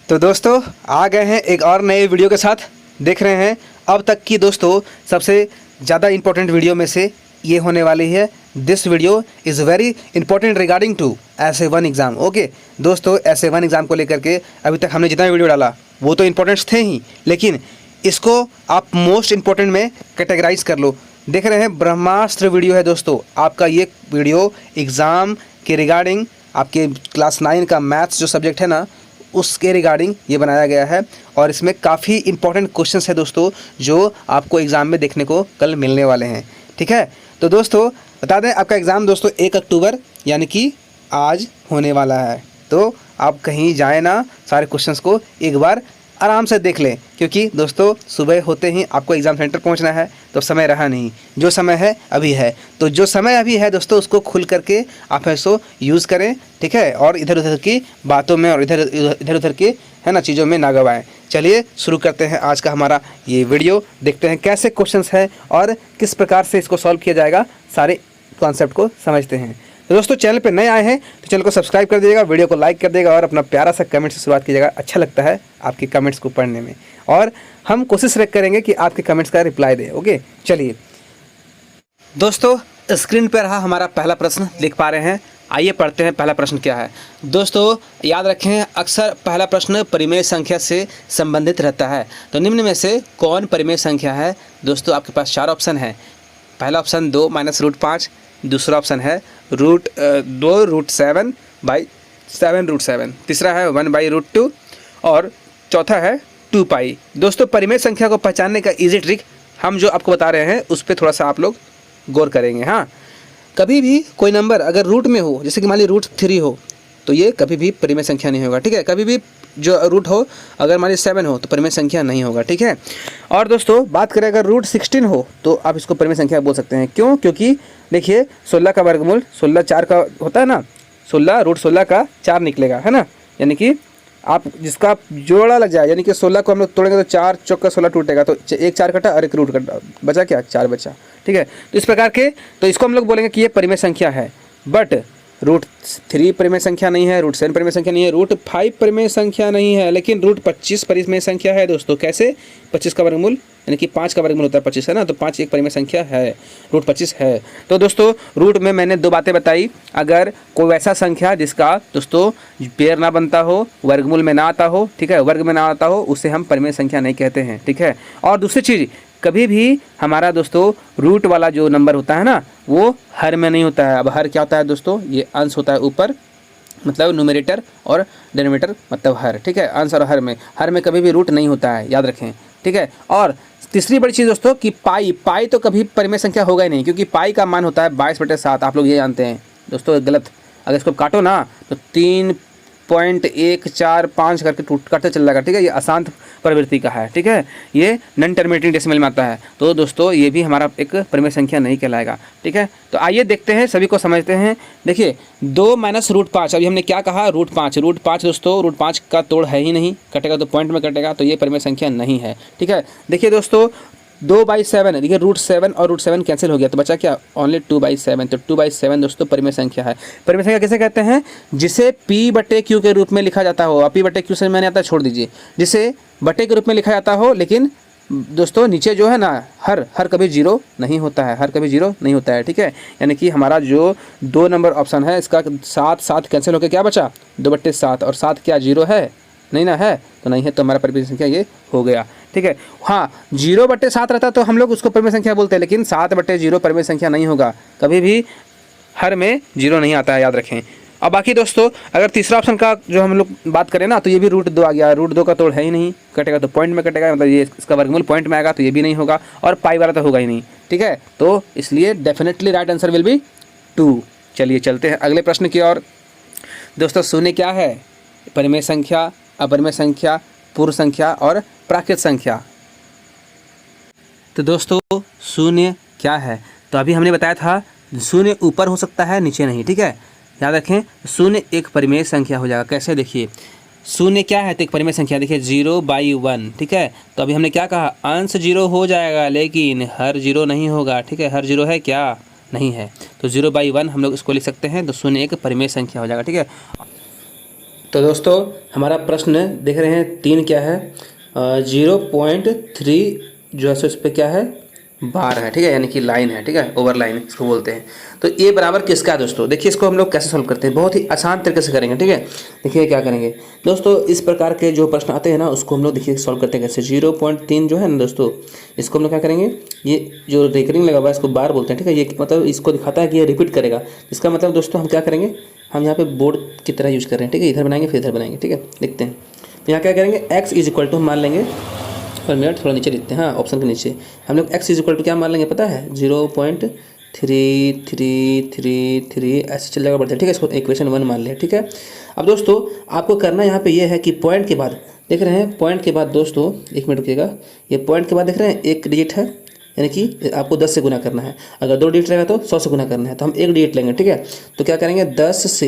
तो दोस्तों आ गए हैं एक और नए वीडियो के साथ। देख रहे हैं अब तक की दोस्तों सबसे ज़्यादा इम्पोर्टेंट वीडियो में से ये होने वाली है। This video is very important regarding to SA1 exam. Okay दोस्तों, SA1 एग्ज़ाम को लेकर के अभी तक हमने जितना वीडियो डाला वो तो इम्पोर्टेंट्स थे ही, लेकिन इसको आप मोस्ट इम्पोर्टेंट में कैटेगराइज कर लो। देख रहे हैं ब्रह्मास्त्र वीडियो है दोस्तों। आपका ये वीडियो एग्ज़ाम के रिगार्डिंग आपके क्लास 9 का मैथ्स जो सब्जेक्ट है ना, उसके रिगार्डिंग ये बनाया गया है और इसमें काफ़ी इंपॉर्टेंट क्वेश्चंस है दोस्तों जो आपको एग्ज़ाम में देखने को कल मिलने वाले हैं। ठीक है, तो दोस्तों बता दें आपका एग्ज़ाम दोस्तों 1 अक्टूबर यानी कि आज होने वाला है। तो आप कहीं जाए ना, सारे क्वेश्चंस को एक बार आराम से देख लें, क्योंकि दोस्तों सुबह होते ही आपको एग्ज़ाम सेंटर पहुंचना है तो समय रहा नहीं। जो समय है अभी है, तो जो समय अभी है दोस्तों उसको खुल करके आप ऐसो यूज़ करें। ठीक है, और इधर उधर की बातों में और इधर उधर की है ना चीज़ों में ना गवाएं। चलिए शुरू करते हैं आज का हमारा ये वीडियो। देखते हैं कैसे क्वेश्चंस है और किस प्रकार से इसको सॉल्व किया जाएगा, सारे कॉन्सेप्ट को समझते हैं। तो दोस्तों चैनल पे नए आए हैं तो चैनल को सब्सक्राइब कर दीजिएगा, वीडियो को लाइक कर दीजिएगा और अपना प्यारा सा कमेंट से शुरुआत कीजिएगा। अच्छा लगता है आपके कमेंट्स को पढ़ने में और हम कोशिश करेंगे कि आपके कमेंट्स का रिप्लाई दें। ओके चलिए दोस्तों, स्क्रीन पर रहा हमारा पहला प्रश्न, लिख पा रहे हैं। आइए पढ़ते हैं पहला प्रश्न क्या है। दोस्तों याद रखें अक्सर पहला प्रश्न परिमेय संख्या से संबंधित रहता है। तो निम्न में से कौन परिमेय संख्या है। दोस्तों आपके पास 4 ऑप्शन है। पहला ऑप्शन 2 - √5, दूसरा ऑप्शन है √2√7/7√7, तीसरा है 1/√2 और चौथा है 2π। दोस्तों परिमेय संख्या को पहचानने का इजी ट्रिक हम जो आपको बता रहे हैं उस पर थोड़ा सा आप लोग गौर करेंगे। हाँ, कभी भी कोई नंबर अगर रूट में हो, जैसे कि मान लीजिए √3 हो, तो ये कभी भी परिमेय संख्या नहीं होगा। ठीक है, कभी भी जो रूट हो अगर मान लीजिए 7 हो तो परिमेय संख्या नहीं होगा। ठीक है, और दोस्तों बात करें अगर √16 हो तो आप इसको परिमेय संख्या बोल सकते हैं। क्यों? क्योंकि देखिए 16 का वर्गमूल 16 4 का होता है ना, 16 √16 का 4 निकलेगा, है ना। यानी कि आप जिसका जोड़ा लग जाए, यानी कि 16 को हम लोग तोड़ेंगे तो 4 चौका 16 टूटेगा, तो 1 4 कटा और 1 रूट कटा, बचा क्या? 4 बचा। ठीक है, तो इस प्रकार के तो इसको हम लोग बोलेंगे कि ये परिमेय संख्या है। बट √3 परिमेय संख्या नहीं है, √7 परिमेय संख्या नहीं है, √5 परिमेय संख्या नहीं है, लेकिन √25 परिमेय संख्या है दोस्तों। कैसे? 25 का वर्गमूल यानी कि 5 का वर्गमूल होता है 25, है ना, तो 5 एक परिमेय संख्या है, √25 है। तो दोस्तों रूट में मैंने 2 बातें बताई। अगर कोई वैसा संख्या जिसका दोस्तों पेयर ना बनता हो, वर्गमूल में ना आता हो, ठीक है, वर्ग में ना आता हो, उसे हम परिमेय संख्या नहीं कहते हैं। ठीक है, और दूसरी चीज़, कभी भी हमारा दोस्तों रूट वाला जो नंबर होता है ना वो हर में नहीं होता है। अब हर क्या होता है दोस्तों? ये अंश होता है ऊपर, मतलब न्यूमरेटर, और डिनोमिनेटर मतलब हर। ठीक है, अंश और हर में कभी भी रूट नहीं होता है, याद रखें। ठीक है, और तीसरी बड़ी चीज़ दोस्तों कि पाई तो कभी परिमेय संख्या होगा ही नहीं, क्योंकि पाई का मान होता है 22/7। आप लोग ये जानते हैं दोस्तों, गलत। अगर इसको काटो ना तो 3.145 करके काटते चल जाएगा। ठीक है, ये अशांत प्रवृत्ति का है। ठीक है, ये नॉन टर्मिनेटिंग डेसिमल में आता है, तो दोस्तों ये भी हमारा एक परिमेय संख्या नहीं कहलाएगा। ठीक है, तो आइए देखते हैं, सभी को समझते हैं। देखिए 2 - √5, अभी हमने क्या कहा? √5 दोस्तों, √5 का तोड़ है ही नहीं, कटेगा तो पॉइंट में कटेगा, तो ये परिमेय संख्या नहीं है। ठीक है, देखिए दोस्तों 2/7, देखिए √7 और √7 कैंसिल हो गया, तो बचा क्या? ओनली 2/7। तो 2/7 दोस्तों परिमेय संख्या है। परिमेय संख्या किसे कहते हैं? जिसे P/Q के रूप में लिखा जाता हो। P/Q से मैंने आता है, छोड़ दीजिए, जिसे बटे के रूप में लिखा जाता हो, लेकिन दोस्तों नीचे जो है ना हर कभी 0 नहीं होता है, हर कभी 0 नहीं होता है। ठीक है, यानी कि हमारा जो 2 नंबर ऑप्शन है इसका 7 कैंसिल होकर क्या बचा? 2/7, और 7 क्या 0 है? नहीं ना, है तो नहीं है, तो हमारा परिमेय संख्या ये हो गया। ठीक है, हाँ 0/7 रहता तो हम लोग उसको परिमेय संख्या बोलते हैं, लेकिन 7/0 परिमेय संख्या नहीं होगा, कभी भी हर में 0 नहीं आता है, याद रखें। अब बाकी दोस्तों अगर तीसरा ऑप्शन का जो हम लोग बात करें ना, तो ये भी √2 आ गया। √2 का तोड़ है ही नहीं, कटेगा तो पॉइंट में कटेगा, मतलब ये इसका वर्गमूल पॉइंट में आएगा, तो ये भी नहीं होगा, और पाई वाला तो होगा ही नहीं। ठीक है, तो इसलिए definitely right answer will be 2। चलिए चलते हैं अगले प्रश्न की ओर। दोस्तों शून्य क्या है? परिमेय संख्या, अपरिमेय संख्या, पूर्ण संख्या और प्राकृत संख्या। तो दोस्तों शून्य क्या है? तो अभी हमने बताया था शून्य ऊपर हो सकता है, नीचे नहीं। ठीक है, याद रखें शून्य एक परिमेय संख्या हो जाएगा। कैसे? देखिए शून्य क्या है? तो एक परिमेय संख्या, देखिए 0/1। ठीक है, तो अभी हमने क्या कहा? अंश 0 हो जाएगा, लेकिन हर 0 नहीं होगा। ठीक है, हर 0 है क्या? नहीं है, तो 0/1 हम लोग इसको लिख सकते हैं। तो शून्य एक परिमेय संख्या हो जाएगा। ठीक है, तो दोस्तों हमारा प्रश्न देख रहे हैं 3 क्या है, 0.3 जो है सो इस पर क्या है, बार है, ठीक है, यानी कि लाइन है, ठीक है, ओवर लाइन इसको बोलते हैं। तो ये बराबर किसका है दोस्तों, देखिए इसको हम लोग कैसे सॉल्व करते हैं, बहुत ही आसान तरीके से करेंगे, ठीक है। देखिए क्या करेंगे दोस्तों, इस प्रकार के जो प्रश्न आते हैं ना उसको हम लोग देखिए सॉल्व करते हैं कैसे। 0.3 जो है ना दोस्तों, इसको हम लोग क्या करेंगे, ये जो रिकरिंग लगा हुआ है इसको बार बोलते हैं, ठीक है। ये मतलब इसको दिखाता है कि ये रिपीट करेगा। इसका मतलब दोस्तों हम क्या करेंगे, हम यहाँ पे बोर्ड की तरह यूज़ कर रहे हैं, ठीक है, इधर बनाएंगे फिर इधर बनाएंगे, ठीक है। देखते हैं तो यहाँ क्या करेंगे, x इज इक्वल टू हम मान लेंगे, और मिनट थोड़ा नीचे लिखते हैं, हाँ ऑप्शन के नीचे हम लोग x इज इक्वल टू क्या मान लेंगे पता है, 0.3333 ऐसे चल जाएगा बढ़ते, ठीक है। इसको इक्वेशन 1 मान लिया, ठीक है। अब दोस्तों आपको करना यहाँ पे ये है कि पॉइंट के बाद देख रहे हैं, पॉइंट के बाद दोस्तों 1 मिनट रुकिएगा, ये पॉइंट के बाद देख रहे हैं एक डिजिट है, यानी कि आपको 10 से गुना करना है। अगर 2 डिजिट रहेगा तो 100 से गुना करना है, तो हम 1 डिजिट लेंगे, ठीक है। तो क्या करेंगे 10 से,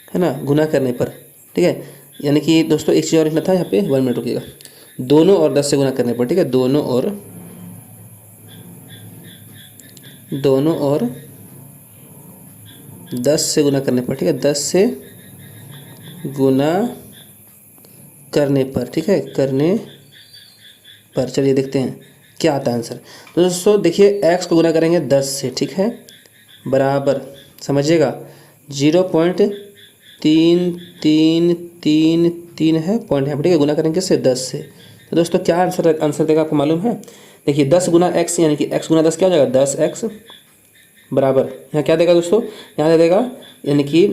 है ना, गुना करने पर, ठीक है, यानी कि दोस्तों एक चीज़ और लिखना था यहाँ पे, 1 मिनट रुकिएगा, दोनों और 10 से गुना करने पर, ठीक है, दोनों और 10 से गुना करने पर, ठीक है, 10 से गुना करने पर, ठीक है, करने पर। चलिए देखते हैं क्या आता है आंसर। तो दोस्तों देखिए x को गुना करेंगे 10 से, ठीक है, बराबर समझिएगा 0.3333 है पॉइंट है, ठीक है, गुना करेंगे किससे, 10 से। तो दोस्तों क्या आंसर देगा आपको मालूम है, देखिए 10 गुना x यानी कि x गुना 10 क्या हो जाएगा, 10x बराबर यहाँ क्या देगा दोस्तों, यहाँ दे देगा यानी कि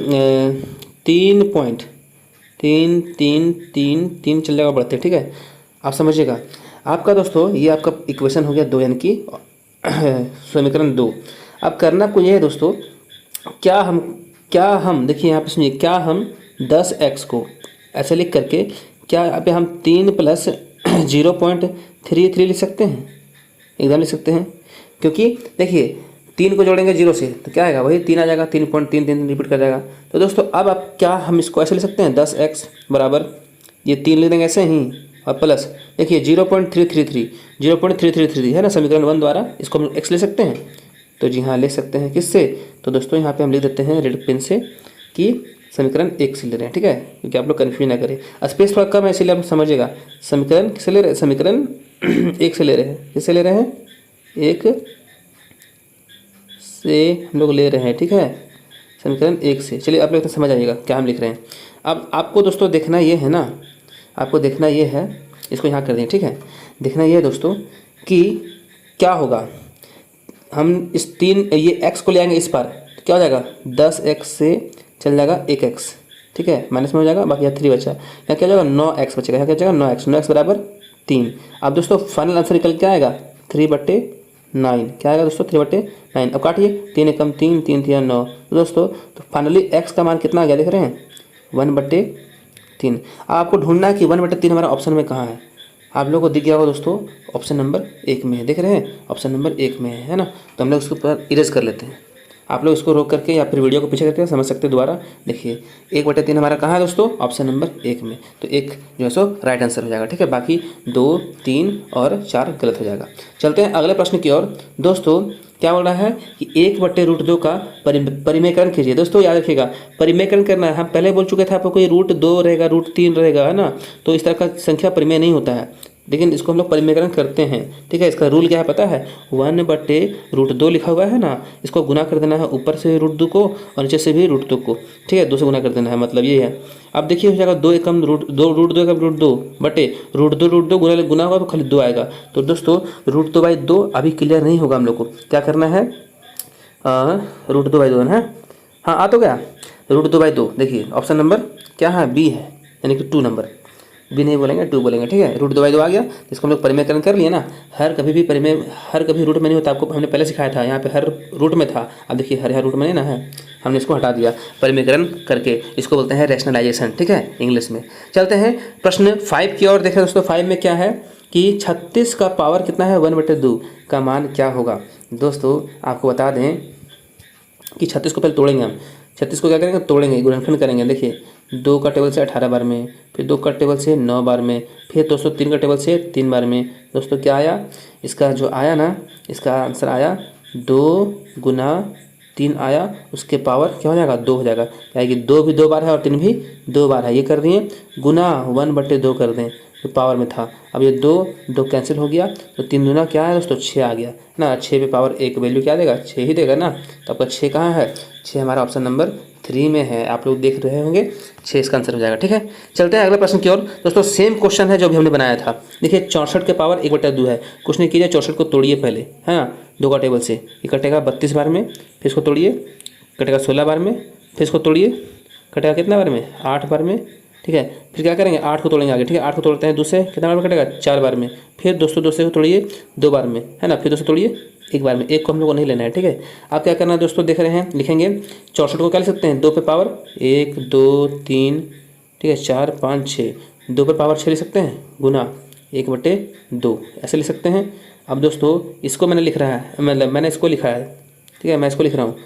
3.333 चल जाएगा बढ़ते, ठीक है। आप समझिएगा आपका दोस्तों ये आपका इक्वेशन हो गया 2 यानी कि समीकरण 2। अब करना आपको ये है दोस्तों, क्या हम देखिए यहाँ पे सुनिए, क्या हम 10x को ऐसे लिख करके क्या यहाँ पे हम 3 प्लस 0.33 लिख सकते हैं, एकदम लिख सकते हैं, क्योंकि देखिए 3 को जोड़ेंगे 0 से तो क्या आएगा, वही 3 आ जाएगा, 3.33 रिपीट कर जाएगा। तो दोस्तों अब आप क्या हम इसको ऐसे लिख सकते हैं, 10x बराबर ये 3 लिख देंगे ऐसे ही, और प्लस देखिए 0.333 है ना, समीकरण 1 द्वारा इसको हम x ले सकते हैं। तो जी हाँ ले सकते हैं, किससे, तो दोस्तों यहाँ पे हम लिख देते हैं रेड पेन से कि समीकरण 1 से ले रहे हैं, ठीक है, क्योंकि आप लोग कन्फ्यूज ना करें, स्पेस थोड़ा कम है इसलिए आप समझिएगा। समीकरण किससे ले रहे हैं, समीकरण 1 से ले रहे हैं, किससे ले रहे हैं, 1 से हम लोग ले रहे हैं, ठीक है, समीकरण 1 से। चलिए आप लोग तो समझ आइएगा क्या हम लिख रहे हैं। अब आपको दोस्तों देखना ये है ना, आपको देखना ये है, इसको यहाँ कर दें, ठीक है, देखना ये है दोस्तों कि क्या होगा, हम इस 3 ये x को ले आएंगे इस पार तो क्या हो जाएगा, 10x से चल जाएगा 1x, ठीक है, माइनस में हो जाएगा, बाकी यहाँ 3 बचा, यहाँ क्या हो जाएगा 9x बचेगा, यहाँ क्या हो जाएगा 9x बराबर 3। अब दोस्तों फाइनल आंसर निकल क्या आएगा, 3/9, क्या आएगा दोस्तों 3/9। अब काटिए, 3 एकम 3, 3 3 9, तो दोस्तों तो फाइनली x का मान कितना आ गया, देख रहे हैं 1/3। आपको ढूंढना है कि 1/3 हमारा ऑप्शन में कहाँ है, आप लोगों को दिख गया होगा दोस्तों, ऑप्शन नंबर 1 में है, देख रहे हैं ऑप्शन नंबर 1 में है ना। तो हम लोग इसको पूरा इरेज कर लेते हैं, आप लोग इसको रोक करके या फिर वीडियो को पीछे करके समझ सकते हैं दोबारा। देखिए 1/3 हमारा कहाँ है दोस्तों, ऑप्शन नंबर 1 में, तो 1 जो है सो राइट आंसर हो जाएगा, ठीक है, बाकी 2 3 और 4 गलत हो जाएगा। चलते हैं अगले प्रश्न की ओर। दोस्तों क्या बोल रहा है कि 1/√2 का परिमेयकरण कीजिए। दोस्तों याद रखिएगा परिमेयकरण करना है, हम पहले बोल चुके थे आपको, कोई √2 रहेगा, √3 रहेगा, है ना, तो इस तरह का संख्या परिमेय नहीं होता है, लेकिन इसको हम लोग परिमेयकरण करते हैं, ठीक है। इसका रूल क्या है पता है, 1/√2 लिखा हुआ है ना, इसको गुना कर देना है ऊपर से √2 को और नीचे से भी √2 को, ठीक है, 2 से गुना कर देना है, मतलब ये है। अब देखिए हो जाएगा 2 एकम √2 एकम √2 बटे √2 गुना होगा तो खाली 2 आएगा। तो दोस्तों √2/2 अभी क्लियर नहीं होगा, हम लोग को क्या करना है, √2/2 है, हाँ आ तो गया √2/2। देखिए ऑप्शन नंबर क्या है, बी है, यानी कि 2 नंबर, बी नहीं बोलेंगे 2 बोलेंगे, ठीक है। √2/2 आ गया, इसको हम लोग परिमेयकरण कर लिए ना, हर कभी रूट में नहीं होता, आपको हमने पहले सिखाया था, यहाँ पे हर रूट में था, अब देखिए हर रूट में नहीं ना है, हमने इसको हटा दिया परिमेयकरण करके, इसको बोलते हैं रैशनलाइजेशन, ठीक है, इंग्लिश में। चलते हैं प्रश्न 5 की ओर। देखें दोस्तों 5 में क्या है कि 36 का पावर कितना है, 1/2 का मान क्या होगा। दोस्तों आपको बता दें कि 36 को पहले तोड़ेंगे हम, 36 को क्या करेंगे, तोड़ेंगे, गुणनखंड करेंगे। देखिए 2 का टेबल से 18 बार में, फिर 2 का टेबल से 9 बार में, फिर दोस्तों 3 का टेबल से 3 बार में। दोस्तों क्या आया, इसका जो आया ना, इसका आंसर आया 2 गुना 3 आया, उसके पावर क्या हो जाएगा 2 हो जाएगा, क्या कि 2 भी 2 बार है और 3 भी 2 बार है, ये कर दिए गुना 1/2 कर दें तो पावर में था। अब ये 2 कैंसिल हो गया तो 3 दूना क्या है दोस्तों 6 आ गया ना, 6 पे पावर 1 वैल्यू क्या देगा 6 ही देगा ना, तो आपका 6 कहाँ है, 6 हमारा ऑप्शन नंबर 3 में है, आप लोग देख रहे होंगे 6 इसका आंसर हो जाएगा। ठीक है, चलते हैं अगले प्रश्न की ओर। दोस्तों सेम क्वेश्चन है जो भी हमने बनाया था, देखिए 64 के पावर 1/2 है, कुछ नहीं कीजिए 64 को तोड़िए पहले, हाँ 2 का टेबल से, ये कटेगा 32 बार में, फिर इसको तोड़िए कटेगा 16 बार में, फिर इसको तोड़िए कटेगा कितना बार में 8 बार में। ठीक है, फिर क्या करेंगे 8 को तोड़ेंगे आगे, ठीक है 8 को तोड़ते हैं दूसरे कितना बार में कटेगा 4 बार में, फिर दोस्तों दूसरे को तोड़िए 2 बार में, है ना, फिर दोस्तों तोड़िए 1 बार में, 1 को हम लोग को नहीं लेना है। ठीक है, आप क्या करना है दोस्तों देख रहे हैं, लिखेंगे 64 को क्या लिख सकते हैं 2 पे पावर 1 2 3, ठीक है 4 5 6, 2 पे पावर 6 लिख सकते हैं गुना 1/2 ऐसे लिख सकते हैं। अब दोस्तों इसको मैंने लिख रहा है, मतलब मैंने इसको लिखा है, ठीक है मैं इसको लिख रहा हूँ,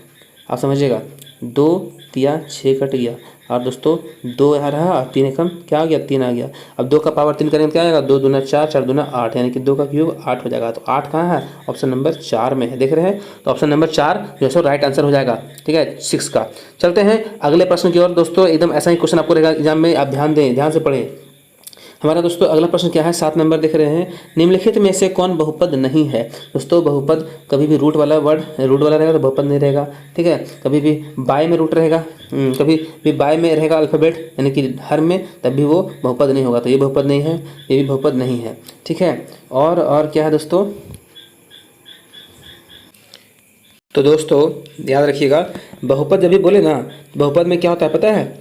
आप समझिएगा 2 तिया 6 कट गया, और दोस्तों 2 आ रहा और 3 एकम क्या आ गया 3 आ गया। अब 2 का पावर 3 करेंगे क्या आएगा 2 दूना 4 4 दूना 8, यानी कि 2 का क्यूब 8 हो जाएगा। तो 8 कहाँ है ऑप्शन नंबर 4 में है, देख रहे हैं, तो ऑप्शन नंबर 4 जो है सो राइट आंसर हो जाएगा। ठीक है 6 का। चलते हैं अगले प्रश्न की ओर। दोस्तों एकदम ऐसा ही क्वेश्चन आपको रहेगा एग्जाम में, आप ध्यान दें, ध्यान से पढ़ें। हमारा दोस्तों अगला प्रश्न क्या है, 7 नंबर देख रहे हैं, निम्नलिखित में से कौन बहुपद नहीं है। दोस्तों बहुपद कभी भी रूट वाला रहेगा तो बहुपद नहीं रहेगा। ठीक है, कभी भी बाय में रूट रहेगा, कभी भी बाय में रहेगा अल्फ़ाबेट यानी कि हर में, तब भी वो बहुपद नहीं होगा, तो ये बहुपद नहीं है, ये भी बहुपद नहीं है। ठीक है, और क्या है दोस्तों, तो दोस्तों याद रखिएगा बहुपद जब भी बोले ना, बहुपद में क्या होता है पता है,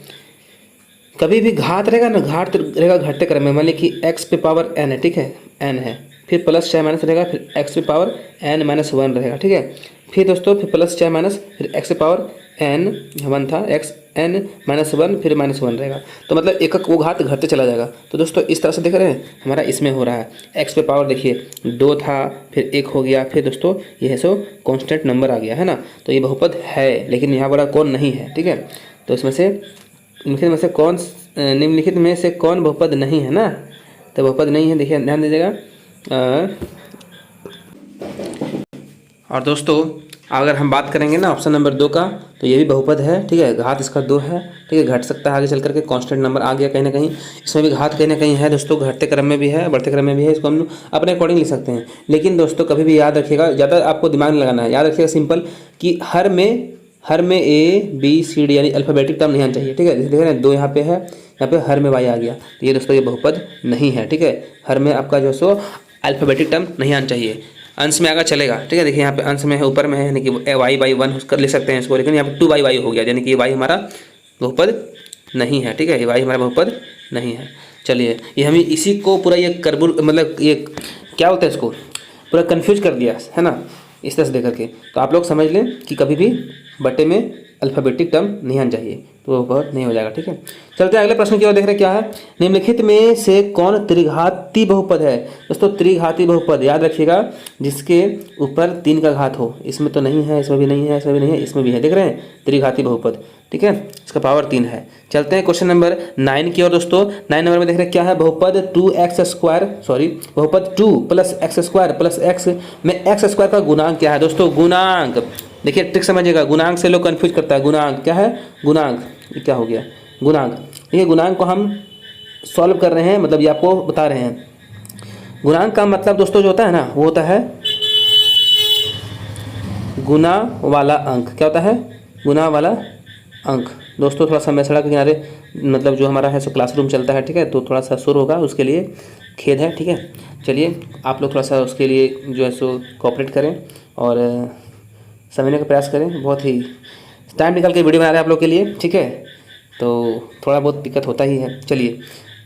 कभी भी घात रहेगा ना, घात रहेगा घटते क्रम में, मान लीजिए कि x पे पावर n है, ठीक है n है, फिर प्लस चाहे माइनस रहेगा, फिर x पे पावर n-1 रहेगा। ठीक है, फिर दोस्तों फिर प्लस चाहे माइनस, फिर x पे पावर n 1 था, x n-1 फिर -1 रहेगा, तो मतलब एक वो घात घटते चला जाएगा। तो दोस्तों इस तरह से देख रहे हैं हमारा इसमें हो रहा है, x पे पावर देखिए 2 था, फिर 1 हो गया, फिर दोस्तों ये है सो कॉन्स्टेंट नंबर आ गया है ना, तो ये बहुपद है, लेकिन यहाँ वाला कौन नहीं है। ठीक है, तो इसमें से निम्नलिखित में से कौन बहुपद नहीं है ना, तो बहुपद नहीं है, देखिए ध्यान दीजिएगा। और दोस्तों अगर हम बात करेंगे ना ऑप्शन नंबर 2 का, तो ये भी बहुपद है। ठीक है, घात इसका 2 है, ठीक है घट सकता है आगे चल करके, कांस्टेंट नंबर आ गया कहीं ना कहीं, इसमें भी घात कहीं ना कहीं है दोस्तों, घटते क्रम में भी है बढ़ते क्रम में भी है, इसको हम अपने अकॉर्डिंग लिख सकते हैं। लेकिन दोस्तों कभी भी याद रखिएगा, ज़्यादा आपको दिमाग में लगाना है, याद रखिएगा सिंपल कि हर में ABCD यानी अल्फ़ाबेटिक टर्म नहीं आना चाहिए। ठीक है, देख रहे हैं 2 यहाँ पे है, यहाँ पे हर में y आ गया, तो ये दोस्तों ये बहुपद नहीं है। ठीक है, हर में आपका जो सो अल्फ़ाबेटिक टर्म नहीं आना चाहिए, अंश में आगा चलेगा। ठीक है, देखिए यहाँ पे अंश में है, ऊपर में है, यानी कि y/1 कर ले सकते हैं इसको, लेकिन यहाँ पे 2y हो गया, यानी कि ये y हमारा बहुपद नहीं है। ठीक है, ये y हमारा बहुपद नहीं है। चलिए ये हमें इसी को पूरा ये मतलब ये क्या बोलते हैं इसको पूरा कन्फ्यूज कर दिया है ना, इस तरह से देकर के। तो आप लोग समझ लें कि कभी भी बटे में अल्फ़ाबेटिक टर्म नहीं आना चाहिए, तो वो बहुत नहीं हो जाएगा। ठीक है, चलते हैं अगले प्रश्न की ओर, देख रहे हैं क्या है, निम्नलिखित में से कौन त्रिघाती बहुपद है। दोस्तों त्रिघाती बहुपद याद रखिएगा जिसके ऊपर 3 का घात हो, इसमें तो नहीं है, इसमें भी नहीं है, इसमें भी नहीं है, इसमें भी है, देख रहे हैं त्रिघाती बहुपद। ठीक है, इसका पावर 3 है। चलते हैं क्वेश्चन नंबर 9 की ओर। दोस्तों 9 नंबर में देख रहे हैं क्या है, बहुपद 2 + x² + x में x² का गुणांक क्या है। दोस्तों गुणांक देखिए ट्रिक समझिएगा, गुणांक से लोग कंफ्यूज करता है, गुणांक क्या है, गुणांक ये क्या हो गया गुणांक, ये गुणांक को हम सॉल्व कर रहे हैं, मतलब ये आपको बता रहे हैं। गुणांक का मतलब दोस्तों जो होता है ना, वो होता है गुना वाला अंक। क्या होता है, गुना वाला अंक। दोस्तों थोड़ा सा मैं सड़क के किनारे मतलब जो हमारा है सो क्लासरूम चलता है, ठीक है, तो थोड़ा सा शोर होगा, उसके लिए खेद है। ठीक है, चलिए आप लोग थोड़ा सा उसके लिए जो है सो कोऑपरेट करें और समझने का प्रयास करें, बहुत ही टाइम निकाल के वीडियो बना रहे हैं आप लोग के लिए। ठीक है, तो थोड़ा बहुत दिक्कत होता ही है। चलिए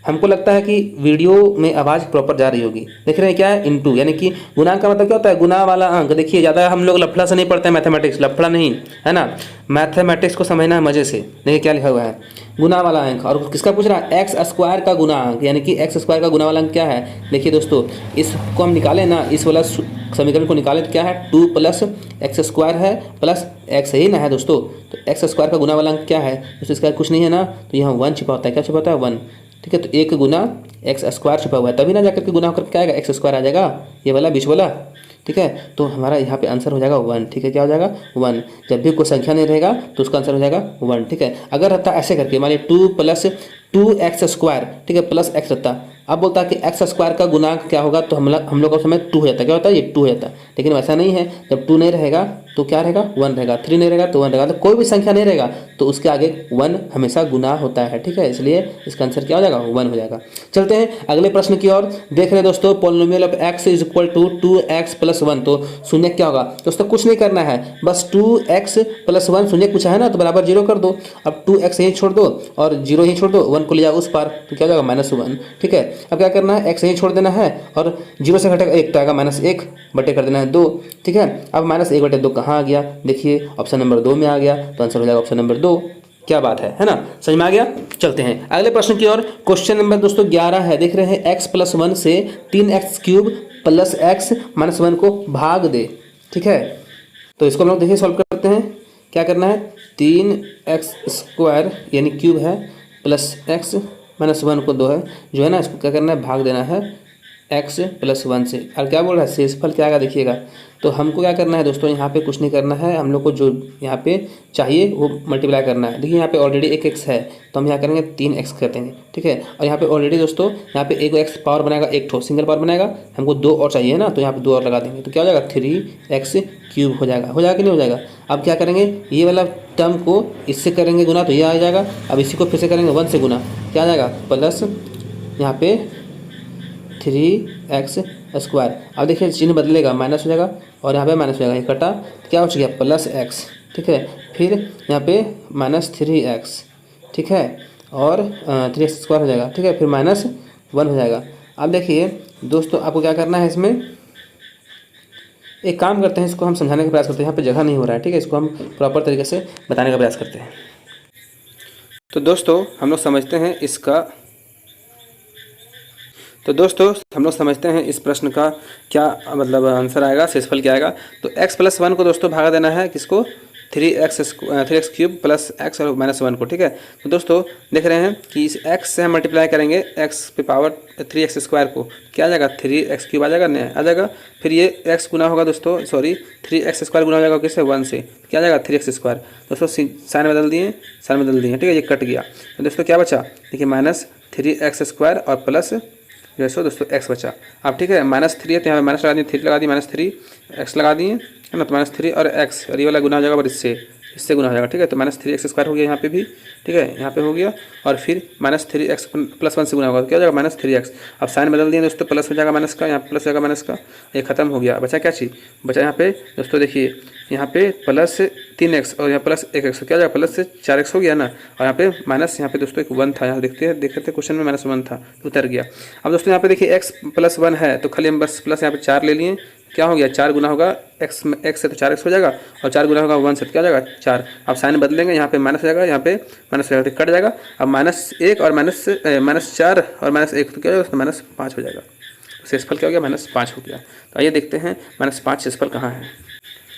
हमको लगता है कि वीडियो में आवाज़ प्रॉपर जा रही होगी। देख रहे हैं क्या है, इनटू, यानी कि गुणांक का मतलब क्या होता है, गुना वाला अंक। देखिए ज़्यादा हम लोग लफड़ा से नहीं पढ़ते हैं, मैथमेटिक्स लफड़ा नहीं है ना, मैथमेटिक्स को समझना है मज़े से। देखिए क्या लिखा हुआ है, गुना वाला अंक, और किसका पूछ रहा है, x² का गुना अंक, यानी कि x² का गुना वाला अंक क्या है। देखिए दोस्तों इसको हम निकालें ना, इस वाला समीकरण को निकालें तो क्या है, 2 + x² है प्लस x ही ना है दोस्तों, तो x² का गुना वाला अंक क्या है दोस्तों, इसका कुछ नहीं है ना, तो यहाँ 1 छिपा होता है। क्या छिपा होता है, 1। ठीक है, तो 1 गुना x² छिपा हुआ है, तभी ना जाकर के गुना होकर क्या आएगा, x² आ जाएगा, ये वाला बीच वाला। ठीक है। तो हमारा यहाँ पे आंसर हो जाएगा 1, ठीक है। क्या हो जाएगा 1। जब भी कोई संख्या नहीं रहेगा तो उसका आंसर हो जाएगा 1, ठीक है। अगर रहता ऐसे करके, मान लीजिए 2 प्लस 2x², ठीक है, प्लस x रहता, अब बोलता है कि x² का गुणांक क्या होगा, तो हम लोग का समय 2 हो जाता है। क्या होता है, ये 2 हो जाता है। लेकिन वैसा नहीं है, जब 2 नहीं रहेगा तो क्या रहेगा, 1 रहेगा। 3 नहीं रहेगा तो 1 रहेगा। तो कोई भी संख्या नहीं रहेगा तो उसके आगे 1 हमेशा गुना होता है, ठीक है। इसलिए इसका आंसर क्या हो जाएगा, 1 हो जाएगा। चलते हैं अगले प्रश्न की ओर। देख रहे हैं दोस्तों, polynomial of x is equal to 2x + 1। तो शून्य क्या होगा दोस्तों, कुछ नहीं करना है, बस 2x + 1 शून्य पूछा है ना, तो बराबर 0 कर दो। अब 2x यहीं छोड़ दो और 0 यहीं छोड़ दो, 1 को ले जाओ उस पार, तो क्या हो जाएगा -1, ठीक है। अब क्या करना है, x यहीं छोड़ देना है और 0 से घटेगा 1 तो आएगा -1 बटे कर देना है 2, ठीक है। अब -1/2 कहाँ आ गया, देखिए ऑप्शन नंबर 2 में आ गया, तो आंसर हो जाएगा ऑप्शन नंबर 2। क्या बात है ना, समझ में आ गया। चलते हैं अगले प्रश्न की ओर। क्वेश्चन नंबर दोस्तों 11 है। देख रहे हैं, x + 1 से 3x³ + x - 1 को भाग दे, ठीक है। तो इसको हम लोग देखिए सॉल्व करते हैं। क्या करना है, 3x² यानी क्यूब है प्लस x - 1 को 2 है जो है ना, इसको क्या करना है, भाग देना है x + 1 से। और क्या बोल रहा है, शेषफल क्या आएगा देखिएगा। तो हमको क्या करना है दोस्तों, यहाँ पे कुछ नहीं करना है, हम लोग को जो यहाँ पे चाहिए वो मल्टीप्लाई करना है। देखिए यहाँ पे ऑलरेडी एक x है तो हम यहाँ करेंगे 3x कर देंगे, ठीक है। और यहाँ पे ऑलरेडी दोस्तों यहाँ पे एक x पावर बनाएगा, एक ठो सिंगल पावर बनाएगा, हमको 2 और चाहिए ना, तो यहाँ पे 2 और लगा देंगे, तो क्या हो जाएगा 3x³ हो जाएगा। हो जाएगा कि नहीं हो जाएगा। अब क्या करेंगे, ये वाला टर्म को इससे करेंगे गुना तो ये आ जाएगा। अब इसी को फिर से करेंगे 1 से गुना, क्या आ जाएगा, प्लस यहाँ पे 3x²। अब देखिए चिन्ह बदलेगा, माइनस हो जाएगा और यहाँ पे माइनस हो जाएगा, ये कटा, क्या हो गया +x, ठीक है। फिर यहाँ पे -3x, ठीक है, और 3x² हो जाएगा, ठीक है। फिर -1 हो जाएगा। अब देखिए दोस्तों, आपको क्या करना है, इसमें एक काम करते हैं, इसको हम समझाने का प्रयास करते हैं। यहाँ पे जगह नहीं हो रहा है, ठीक है, इसको हम प्रॉपर तरीके से बताने का प्रयास करते हैं। तो दोस्तों हम लोग समझते हैं इस प्रश्न का क्या मतलब आंसर आएगा, शेषफल क्या आएगा। तो x + 1 को दोस्तों भागा देना है किसको, 3x³ + x और -1 को, ठीक है। तो दोस्तों देख रहे हैं कि इस x से हम मल्टीप्लाई करेंगे x पे पावर 3x² को, क्या आ जाएगा 3x³ आ जाएगा, नहीं आ जाएगा। फिर ये x गुना होगा दोस्तों, सॉरी 3x² गुना हो जाएगा किससे, 1 से, क्या आ जाएगा 3x²। दोस्तों साइन बदल दिए, ठीक है, ये कट गया। तो दोस्तों क्या बचा, देखिए -3x² और प्लस जैसे दोस्तों x बचा। अब ठीक है, -3 है तो यहाँ पे माइनस लगा दिए, 3 लगा दिए, -3x लगा दिए, है ना। तो -3 और x और ये वाला गुना हो जाएगा और इससे गुना हो जाएगा, ठीक है। तो -3x² हो गया यहाँ पे भी, ठीक है, यहाँ पे हो गया। और फिर -3x + 1 से गुना होगा, क्या हो जाएगा -3x। अब साइन बदल दिए दोस्तों, प्लस हो जाएगा माइनस का, यहाँ प्लस हो जाएगा माइनस का, ये खत्म हो गया। बचा क्या चीज़, बचा यहाँ पे दोस्तों देखिए, यहाँ पे +3x और यहाँ +1x, क्या हो जाएगा +4x हो गया ना। और यहाँ पे माइनस, यहाँ पे दोस्तों एक 1 था, यहाँ देखते थे क्वेश्चन में -1 था तो उतर गया। अब दोस्तों यहाँ पे देखिए x + 1 है तो खाली हम बस प्लस यहाँ पे 4 ले लिए, क्या हो गया 4 गुना होगा x से तो 4x हो जाएगा, और 4 गुना होगा 1 से तो क्या हो जाएगा 4। अब साइन बदलेंगे, यहाँ पे माइनस हो जाएगा, यहाँ पे माइनस हो जाएगा तो कट जाएगा। अब -1 और -4 और -1 तो क्या हो जाएगा, -5 हो जाएगा। शेषफल क्या हो गया, -5 हो गया। तो आइए देखते हैं -5 शेषफल कहाँ है।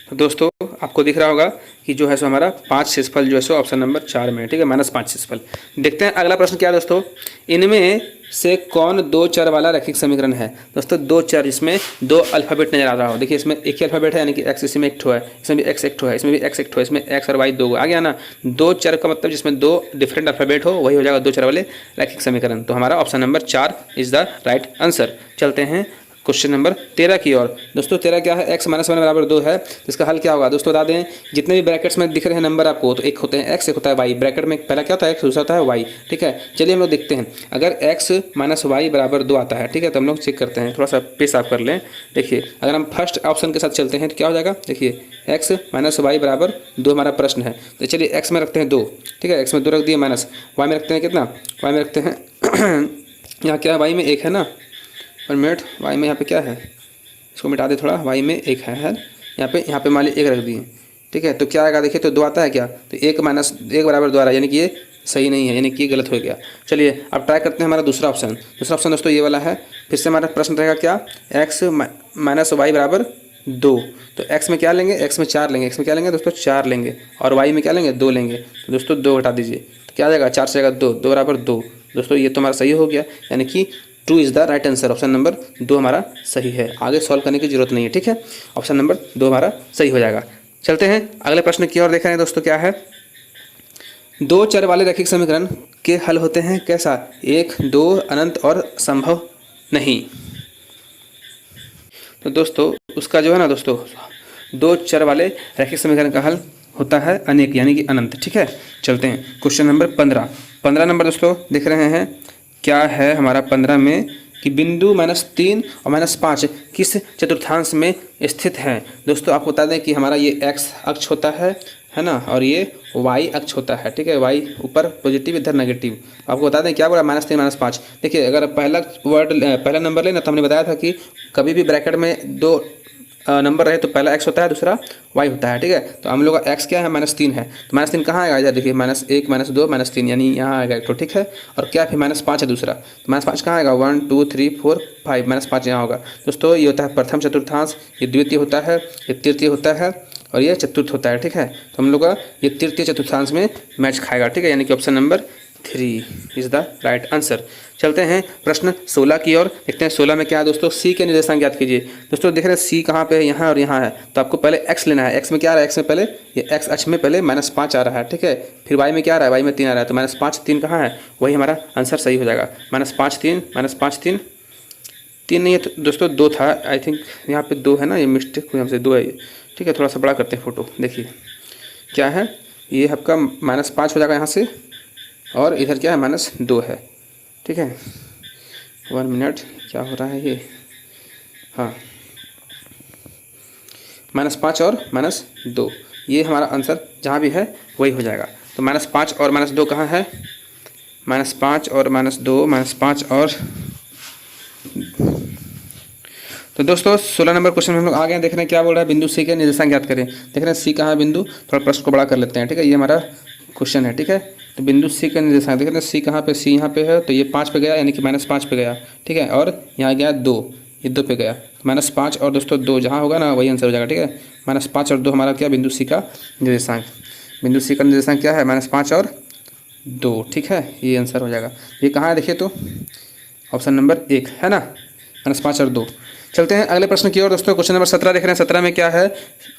तो दोस्तों आपको दिख रहा होगा कि जो है सो हमारा 5 शेषफल जो है सो ऑप्शन नंबर 4 में है, ठीक है, -5 शेषफल। देखते हैं अगला प्रश्न क्या है दोस्तों, इनमें से कौन 2 चर वाला रैखिक समीकरण है। दोस्तों 2 चर जिसमें 2 अल्फ़ाबेट नजर आ रहा हो, देखिए इसमें एक ही अल्फ़ाबेट है यानी कि x, इसमें एक ठो है, इसमें भी x एक ठो है, इसमें भी x एक ठो है, इसमें x और y 2 आ गया ना। 2 चर का मतलब जिसमें 2 डिफरेंट अल्फ़ाबेट हो वही हो जाएगा 2 चर वाले रैखिक समीकरण। तो हमारा option number 4 is the right answer. चलते हैं क्वेश्चन नंबर 13 की ओर। दोस्तों 13 क्या है, x - 1 = 2 है, तो इसका हल क्या होगा दोस्तों बता दें। जितने भी ब्रैकेट्स में दिख रहे हैं नंबर आपको, तो एक होते हैं x, एक होता है y। ब्रैकेट में पहला क्या होता है x, दूसरा होता है y, ठीक है। चलिए हम लोग देखते हैं, अगर x - y = 2 आता है, ठीक है, तो हम लोग चेक करते हैं, थोड़ा सा पेज साफ कर लें। देखिए अगर हम फर्स्ट ऑप्शन के साथ चलते हैं तो क्या हो जाएगा, देखिए x - y = 2 हमारा प्रश्न है। तो चलिए x में रखते हैं 2, ठीक है, x में 2 रख दिए, माइनस y में रखते हैं कितना, y में रखते हैं यहाँ क्या है, y में 1 है ना, और मिनट y में यहाँ पे क्या है, इसको मिटा दे थोड़ा, y में 1 है यहाँ पे मान लीजिए 1 रख दिए, ठीक है। तो क्या आएगा देखिए, तो 2 आता है क्या, तो 1 - 1 = 2 आ रहा है, यानी कि ये सही नहीं है, यानी कि ये गलत हो गया। चलिए अब ट्राई करते हैं हमारा दूसरा ऑप्शन। दोस्तों ये वाला है। फिर से हमारा प्रश्न रहेगा क्या, x - y = 2। तो x में क्या लेंगे, x में 4 लेंगे, x में क्या लेंगे दोस्तों 4 लेंगे, और y में क्या लेंगे 2 लेंगे। तो दोस्तों 2 हटा दीजिए, तो क्या आ जाएगा 4 से 2, 2 = 2। दोस्तों ये तो हमारा सही हो गया, यानी कि 2 is the right answer. Option number 2 हमारा सही है, आगे सॉल्व करने की जरूरत नहीं है, ठीक है। ऑप्शन नंबर 2 हमारा सही हो जाएगा। चलते हैं अगले प्रश्न की ओर। देख रहे हैं दोस्तों क्या है, 2 चर वाले रैखिक समीकरण के हल होते हैं कैसा, 1, 2, अनंत और संभव नहीं। तो दोस्तों उसका जो है ना दोस्तों, 2 चर वाले रैखिक समीकरण का हल होता है अनेक यानी कि अनंत, ठीक है। चलते हैं क्वेश्चन नंबर 15 नंबर दोस्तों देख रहे हैं क्या है हमारा 15 में कि बिंदु -3 और -5 किस चतुर्थांश में स्थित हैं। दोस्तों आपको बता दें कि हमारा ये x अक्ष होता है ना, और ये y अक्ष होता है, ठीक है। y ऊपर पॉजिटिव इधर नेगेटिव। आपको बता दें क्या बोला, -3 -5। देखिए अगर पहला नंबर लेना तो हमने बताया था कि कभी भी ब्रैकेट में 2 नंबर रहे तो पहला x होता है, दूसरा y होता है, ठीक है। तो हम लोग का x क्या है, -3 है, तो -3 कहाँ आएगा, इधर देखिए -1 -2 -3 यानी यहाँ आएगा एक तो, ठीक है। और क्या फिर -5 है दूसरा, तो -5 कहाँ आएगा, 1 2 3 4 5, -5 यहाँ होगा। दोस्तों ये होता है प्रथम चतुर्थांश, ये द्वितीय होता है, ये तृतीय होता है और ये चतुर्थ होता है, ठीक है। तो हम लोग का ये तृतीय चतुर्थांश में मैच खाएगा, ठीक है, यानी कि option number 3 is the right answer. चलते हैं प्रश्न 16 की ओर। देखते हैं 16 में क्या है दोस्तों, सी के निर्देशांक ज्ञात कीजिए। दोस्तों देख रहे हैं सी कहाँ पे है, यहाँ और यहाँ है, तो आपको पहले एक्स लेना है। एक्स में क्या आ रहा है, एक्स में पहले ये एक्स अक्ष में पहले -5 आ रहा है, ठीक है। फिर वाई में क्या आ रहा है, वाई में 3 आ रहा है, तो -5 3 कहाँ है, वही हमारा आंसर सही हो जाएगा। -5 3 3 नहीं है तो दोस्तों 2 था आई थिंक, यहाँ पे 2 है ना, ये मिस्टेक हुई हमसे, 2 है ये, ठीक है। थोड़ा सा बड़ा करते हैं फोटो, देखिए क्या है, ये आपका -5 हो जाएगा यहाँ से, और इधर क्या है -2 है, ठीक है। 1 मिनट, क्या हो रहा है ये, हाँ -5 और -2, ये हमारा आंसर जहाँ भी है वही हो जाएगा। तो -5 और -2 कहाँ है, -5 और -2, -5 और, तो दोस्तों 16 नंबर क्वेश्चन में हम लोग आ गए हैं। देख रहे हैं क्या बोल रहा है, बिंदु सी के निर्देशांक ज्ञात करें। देख रहे हैं सी कहाँ है बिंदु, थोड़ा प्रश्न को बड़ा कर लेते हैं, ठीक है। ये हमारा क्वेश्चन है, ठीक है। तो बिंदु सी का निर्देशांक देख रहे हैं, सी कहाँ पे, सी यहाँ पे है, तो ये 5 पे गया यानी कि -5 पे गया, ठीक है। और यहाँ गया 2, ये 2 पे गया, -5 और दोस्तों 2 जहाँ होगा ना वही आंसर हो जाएगा, ठीक है। -5 और 2 हमारा क्या, बिंदु सी का निर्देशांक। बिंदु सी का निर्देशांक क्या है, -5 और 2, ठीक है, ये आंसर हो जाएगा। ये कहाँ है देखिए, तो ऑप्शन नंबर 1 है ना, -5 और 2। चलते हैं अगले प्रश्न की ओर दोस्तों। क्वेश्चन नंबर 17 देख रहे हैं। 17 में क्या है,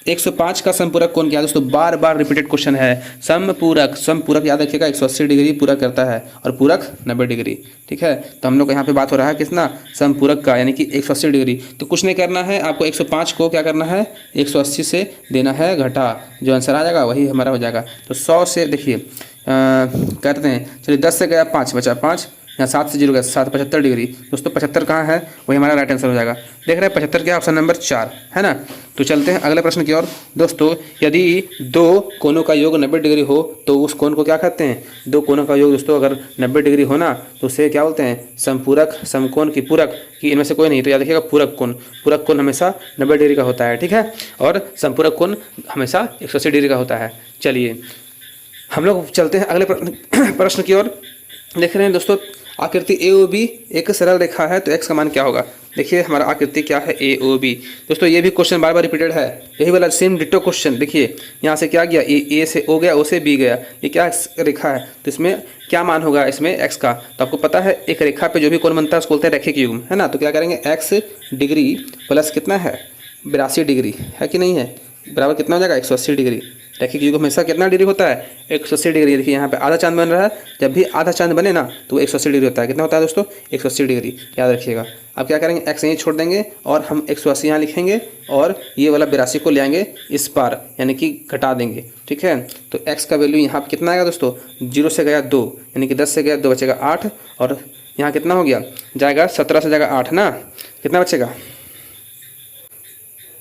105 का समपूरक कोण क्या है। दोस्तों बार बार रिपीटेड क्वेश्चन है। समपूरक याद रखिएगा 180 डिग्री पूरा करता है और पूरक 90 डिग्री, ठीक है। तो हम लोग यहाँ पे बात हो रहा है कितना, समपूरक का, यानी कि 180 डिग्री। तो कुछ नहीं करना है आपको, 105 को क्या करना है, 180 से देना है घटा, जो आंसर आ जाएगा वही हमारा हो जाएगा। तो 100 से देखिए करते हैं, चलिए 10 से गया 5 बचा 5, यहाँ 7 से 0 गया 7, 75 डिग्री। दोस्तों 75 कहाँ है, वही हमारा राइट आंसर हो जाएगा। देख रहे हैं 75 क्या, ऑप्शन नंबर 4 है ना। तो चलते हैं अगले प्रश्न की ओर दोस्तों। यदि 2 कोणों का योग 90 डिग्री हो तो उस कोण को क्या कहते हैं, 2 कोणों का योग दोस्तों अगर 90 डिग्री हो ना तो उसे क्या बोलते हैं, समपूरक, समकोण की पूरक की इनमें से कोई नहीं। तो याद रखिएगा पूरक कोण हमेशा 90 डिग्री का होता है, ठीक है। और समपूरक कोण हमेशा 180 डिग्री का होता है। चलिए हम लोग चलते हैं अगले प्रश्न की ओर। देख रहे हैं दोस्तों आकृति AOB एक सरल रेखा है, तो x का मान क्या होगा। देखिए हमारा आकृति क्या है, AOB। दोस्तों ये भी क्वेश्चन बार बार रिपीटेड है, यही वाला सेम डिटो क्वेश्चन। देखिए यहाँ से क्या गया, A से O गया, O से B गया, ये क्या रेखा है, तो इसमें क्या मान होगा इसमें x का। तो आपको पता है एक रेखा पे जो भी कोण बनता है उसको बोलते हैं रैखिक युग्म, है ना। तो क्या करेंगे, x डिग्री प्लस कितना है, 82 डिग्री है कि नहीं है, बराबर कितना हो जाएगा, 180 डिग्री। रैखिक युग्म हमेशा कितना डिग्री होता है, 180 डिग्री। देखिए यहाँ पे आधा चांद बन रहा है, जब भी आधा चांद बने ना तो 180 डिग्री होता है। कितना होता है दोस्तों, 180 डिग्री, याद रखिएगा। अब क्या करेंगे, x यहीं छोड़ देंगे और हम 180 यहाँ लिखेंगे और ये वाला 82 को ले आएंगे इस पार, यानी कि घटा देंगे, ठीक है। तो x का वैल्यू यहाँ पर कितना आएगा दोस्तों, 0 से गया 2, यानी कि 10 से गया 2 बचेगा 8, और यहाँ कितना हो गया, जाएगा 17 से जाएगा 8 ना, कितना बचेगा,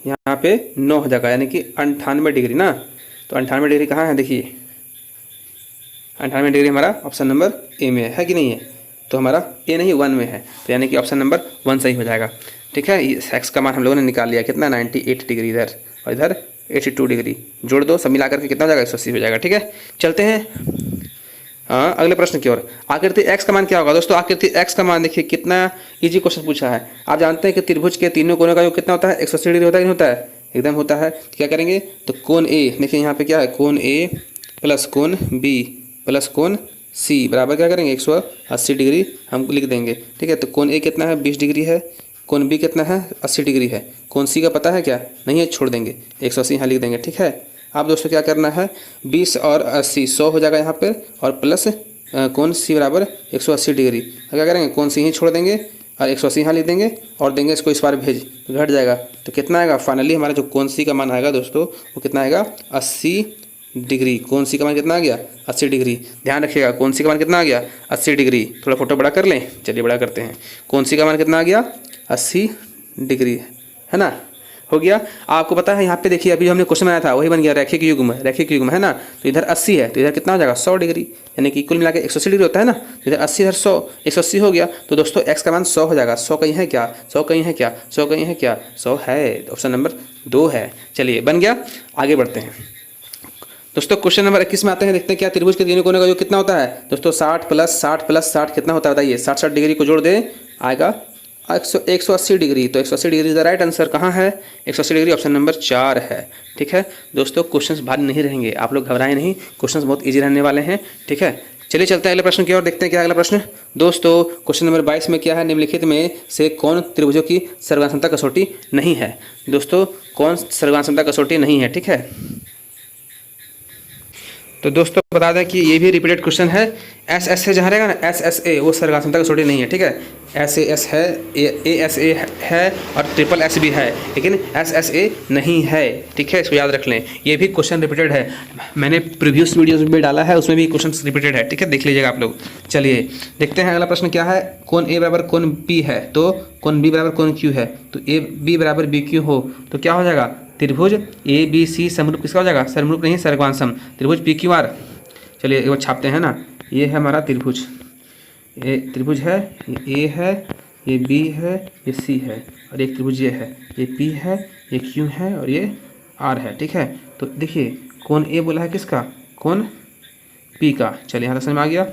यहाँ पे 9 हो जाएगा, यानी कि 98 डिग्री ना। तो 98 डिग्री कहाँ है, देखिए 98 डिग्री हमारा ऑप्शन नंबर ए में है कि नहीं है। तो हमारा ए नहीं 1 में है, तो यानी कि ऑप्शन नंबर 1 सही हो जाएगा, ठीक है। एक्स का मान हम लोगों ने निकाल लिया कितना, 98 डिग्री इधर और इधर 82 डिग्री, जोड़ दो सब मिला करके कितना हो जाएगा, 180 हो जाएगा, ठीक है। चलते हैं अगले प्रश्न की ओर। आकृति x का मान क्या होगा। दोस्तों आकृति x का मान देखिए कितना इजी क्वेश्चन पूछा है। आप जानते हैं कि त्रिभुज के तीनों कोनों का योग कितना होता है, 180 डिग्री होता है कि नहीं होता है, एकदम होता है। तो क्या करेंगे, तो कोण A देखिए यहाँ पे क्या है, कोण A प्लस कोण B प्लस कोण सी बराबर क्या करेंगे 180 डिग्री हम लिख देंगे। ठीक है, तो कोण ए कितना है 20 डिग्री है, कोण बी कितना है 80 डिग्री है, कोण सी का पता है क्या नहीं है, छोड़ देंगे 180 यहाँ लिख देंगे। ठीक है, अब दोस्तों क्या करना है 20 और 80 100 हो जाएगा यहाँ पर, और प्लस कोण सी बराबर 180 डिग्री। क्या करेंगे कोण सी ही छोड़ देंगे और 180 यहाँ लिख देंगे और देंगे इसको इस बार भेज, तो घट जाएगा। तो कितना आएगा फाइनली हमारा जो कोण सी का मान आएगा दोस्तों वो कितना आएगा 80 डिग्री। कोण सी का मान कितना आ गया 80 डिग्री। ध्यान रखिएगा कोण सी का मान कितना आ गया 80 डिग्री। थोड़ा फोटो बड़ा कर लें, चलिए बड़ा करते हैं। कोण सी का मान कितना आ गया 80 डिग्री, है ना, हो गया। आपको पता है यहाँ पे देखिए अभी हमने क्वेश्चन बनाया था वही बन गया रैखिक युग्म, रैखिक युग्म है ना। तो इधर 80 है तो इधर कितना हो जाएगा 100 डिग्री, यानी कि कुल मिला के 180 डिग्री होता है ना। तो इधर 80 इधर 100, 180 हो गया। तो दोस्तों x का मान 100 हो जाएगा। 100 कहीं है क्या, 100 कहीं है क्या, 100 कहीं है क्या, 100 है, ऑप्शन नंबर 2 है। चलिए बन गया, आगे बढ़ते हैं दोस्तों। क्वेश्चन नंबर 21 में आते हैं, देखते हैं क्या त्रिभुज के तीनों कोने का योग कितना होता है दोस्तों 60 + 60 + 60 कितना होता है बताइए। 60 डिग्री को जोड़ दें आएगा 180 डिग्री। तो 180 डिग्री द राइट आंसर कहाँ है 180 डिग्री, ऑप्शन नंबर 4 है। ठीक है दोस्तों, क्वेश्चंस भारी नहीं रहेंगे, आप लोग घबराएं नहीं, क्वेश्चंस बहुत इजी रहने वाले हैं। ठीक है, चलिए चलते हैं अगले प्रश्न की ओर, देखते हैं क्या अगला प्रश्न दोस्तों। क्वेश्चन नंबर 22 में क्या है, निम्नलिखित में से कौन त्रिभुजों की सर्वगान क्षमता कसौटी नहीं है दोस्तों, कौन सर्वगान क्षमता कसौटी नहीं है। ठीक है, तो दोस्तों बता दें कि ये भी रिपीटेड क्वेश्चन है। एस एस से जहाँ रहेगा ना SSA वो सर्वगान क्षमता कसौटी नहीं है। ठीक है, SAS है, ASA है और SSS भी है, लेकिन SSA नहीं है। ठीक है, इसको याद रख लें, ये भी क्वेश्चन रिपीटेड है, मैंने प्रीवियस वीडियोस में डाला है, उसमें भी क्वेश्चन रिपीटेड है। ठीक है, देख लीजिएगा आप लोग। चलिए देखते हैं अगला प्रश्न क्या है। कोण A बराबर कोण B है तो कोण B बराबर कोण Q है, तो AB बराबर BQ हो तो क्या हो जाएगा त्रिभुज ABC समरूप किसका हो जाएगा, समरूप नहीं सर्वगान सम, त्रिभुज PQR। चलिए एक बार छापते हैं ना, ये है हमारा त्रिभुज, ये त्रिभुज है, ये A है, ये B है, ये C है, और एक त्रिभुज ये है, ये P है, ये Q है और ये R है। ठीक है, तो देखिए कोण A बोला है किसका, कोण P का, चलिए यहाँ तक समझ में आ गया।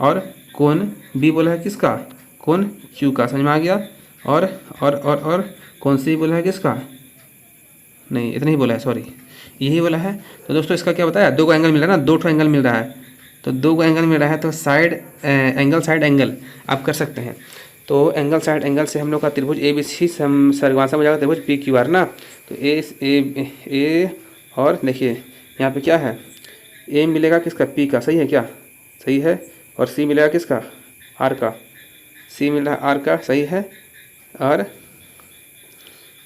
और कोण B बोला है किसका, कोण Q का, समझ में आ गया। और कोण C बोला है किसका, नहीं इतना ही बोला है, सॉरी यही बोला है। तो दोस्तों इसका क्या बताया, दो को एंगल मिल रहा है ना, दो ठो एंगल मिल रहा है, तो दो को एंगल मिल रहा है तो साइड एंगल आप कर सकते हैं। तो एंगल साइड एंगल से हम लोग का त्रिभुज ABC सर्वगान सम हो जाएगा त्रिभुज PQR ना। तो ए और देखिए यहाँ पे क्या है, A मिलेगा किसका P का, सही है क्या, सही है, और C मिलेगा किसका R का, C मिल रहा है R का, सही है, और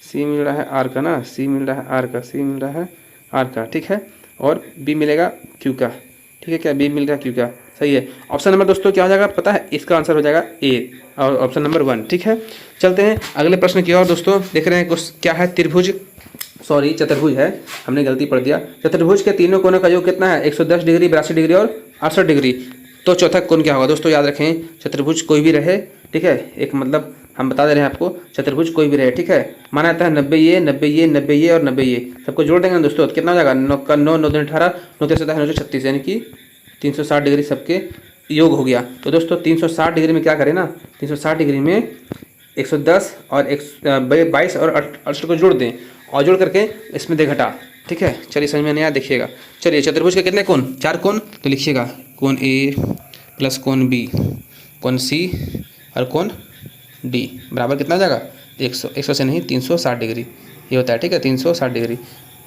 C मिल रहा है R का ना, C मिल रहा है R का, C मिल रहा है R का। ठीक है, और B मिलेगा Q का। ठीक है, क्या B मिल रहा है Q का, सही है। ऑप्शन नंबर दोस्तों क्या हो जाएगा पता है, इसका आंसर हो जाएगा A और ऑप्शन नंबर 1। ठीक है, चलते हैं अगले प्रश्न की ओर दोस्तों। देख रहे हैं कुछ क्या है, त्रिभुज सॉरी चतुर्भुज है, हमने गलती पढ़ दिया। चतुर्भुज के तीनों कोनों का योग कितना है 110 डिग्री, 82 डिग्री और 68 डिग्री। तो चौथा कोण क्या होगा दोस्तों, याद रखें चतुर्भुज कोई भी रहे। ठीक है, एक मतलब हम बता दे रहे हैं आपको, चतुर्भुज कोई भी रहे। ठीक है, माना जाता है 90 ये 90 ये 90 ये और 90 ये, सबको जोड़ देंगे ना दोस्तों तो कितना हो जाएगा 9 का 9 9 18 9 17 936, यानी कि 360 डिग्री सबके योग हो गया। तो दोस्तों 360 डिग्री में क्या करें ना, 360 डिग्री में 110 और 22 और 68 को जोड़ दें और जोड़ करके इसमें दे घटा। ठीक है, चलिए समझ में नहीं आया देखिएगा। चलिए चतुर्भुज के कितने कोण, 4 कोण, तो लिखिएगा कोण A प्लस कोण B, कोण C और कोण D बराबर कितना हो जाएगा 100 से नहीं 360 डिग्री ये होता है। ठीक है, 360 डिग्री,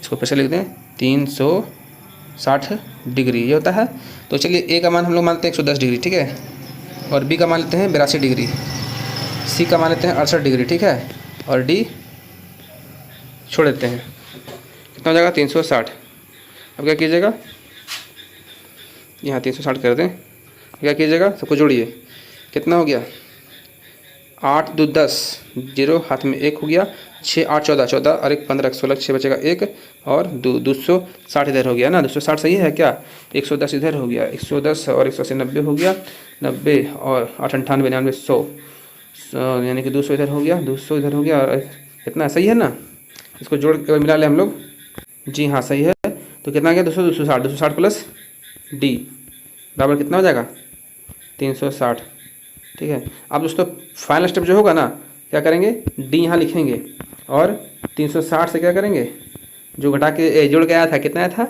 इसको फिर से लिख दें 360 डिग्री ये होता है। तो चलिए A का मान हम लोग मानते हैं 110 डिग्री। ठीक है, और B का मान लेते हैं 82 डिग्री, C का मान लेते हैं 68 डिग्री। ठीक है, और D छोड़ देते हैं, कितना हो जाएगा 360। अब क्या कीजिएगा, यहाँ 360 कर दें, क्या कीजिएगा सबको जोड़िए, कितना हो गया 8 2 10 0 हाथ में 1 हो गया, 6 8 14 14 और 1 15 16 6 बचेगा 1 और 260 इधर हो गया ना, 260 सही है क्या, 110 इधर हो गया, 110 और 180 90 हो गया, 90 और 8 98 99 100 यानी कि 200 इधर हो गया, 200 इधर हो गया और कितना सही है ना। इसको जोड़ के मिला लें हम लोग, जी हाँ सही है। तो कितना गया 200 260 260 प्लस D बराबर कितना हो जाएगा 360। ठीक है, अब दोस्तों फाइनल स्टेप जो होगा ना, क्या करेंगे D यहाँ लिखेंगे और 360 से क्या करेंगे, जो घटा के जोड़ के आया था कितना आया था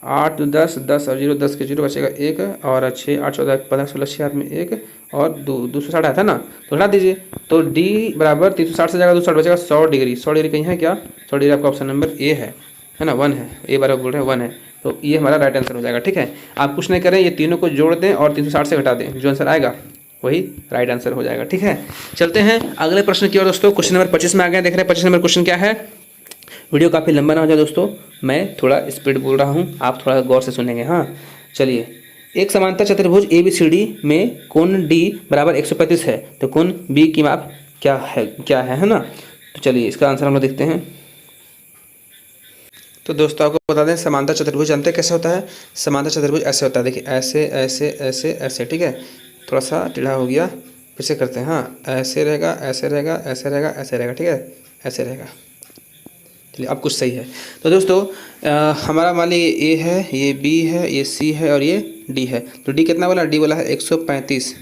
8 10 10 और 0 10 के 0 बचेगा 1 और 6 8 14 15 16 6 हाथ में 1 और 260 आता है ना, तो हटा दीजिए। तो D बराबर 360 से जाएगा 260 बचेगा 100 डिग्री। 100 डिग्री कहीं है क्या? 100 डिग्री आपका ऑप्शन नंबर ए है ना, 1 है। ए बराबर बोल रहे हैं 1 है, तो ये हमारा राइट आंसर हो जाएगा। ठीक है, आप कुछ नहीं करें, ये तीनों को जोड़ दें और 360 से घटा दें, जो आंसर आएगा वही राइट आंसर हो जाएगा। ठीक है, चलते हैं अगले प्रश्न की ओर दोस्तों। क्वेश्चन नंबर 25 में आ गए, देख रहे हैं 25 नंबर क्वेश्चन क्या है। वीडियो काफ़ी लंबा ना हो जाए दोस्तों, मैं थोड़ा स्पीड बोल रहा हूँ, आप थोड़ा गौर से सुनेंगे। हाँ चलिए, एक समांतर चतुर्भुज ABCD में कोण D बराबर 135 है, तो कोण B की माप क्या है ना। तो चलिए इसका आंसर हम लोग देखते हैं। तो दोस्तों आपको बता दें, समांतर चतुर्भुज जानते हैं कैसे होता है। समांतर चतुर्भुज ऐसे होता है, देखिए ऐसे ऐसे ऐसे ऐसे। ठीक है, थोड़ा सा टेढ़ा हो गया, फिर से करते हैं। हाँ, ऐसे रहेगा ऐसे रहेगा ऐसे रहेगा ऐसे रहेगा। ठीक है, ऐसे रहेगा। चलिए अब कुछ सही है। तो दोस्तों हमारा मान लीजिए ये A है, ये B है, ये C है और ये D है। तो D कितना बोला? D बोला है 135।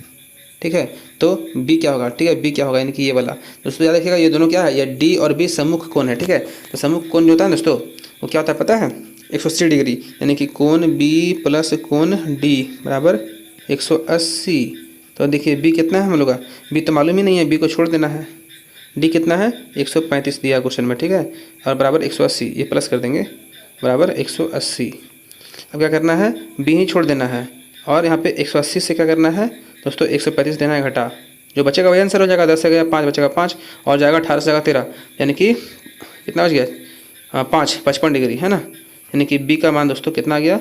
ठीक है, तो B क्या होगा? ठीक है, B क्या होगा, यानी कि ये वाला। दोस्तों याद रखिएगा, ये दोनों क्या है, ये D और B सम्मुख कोण है। ठीक है, तो सम्मुख कोण जो होता है दोस्तों, वो क्या होता है पता है? 180 डिग्री, यानी कि कोण B प्लस कोण D बराबर 180। तो देखिए B कितना है हम लोग का, B तो मालूम ही नहीं है, B को छोड़ देना है। D कितना है? 135 दिया क्वेश्चन में। ठीक है, और बराबर 180, ये प्लस कर देंगे, बराबर 180। अब क्या करना है? B ही छोड़ देना है, और यहाँ पे 180 से क्या करना है दोस्तों? 135 देना है घटा, जो बचेगा वही आंसर हो जाएगा। 10 से गया 5 बचेगा 5, और जाएगा 18 से जाएगा 13, यानी कि कितना बच गया? 5 55 डिग्री है ना, यानी कि B का मान दोस्तों कितना आ गया?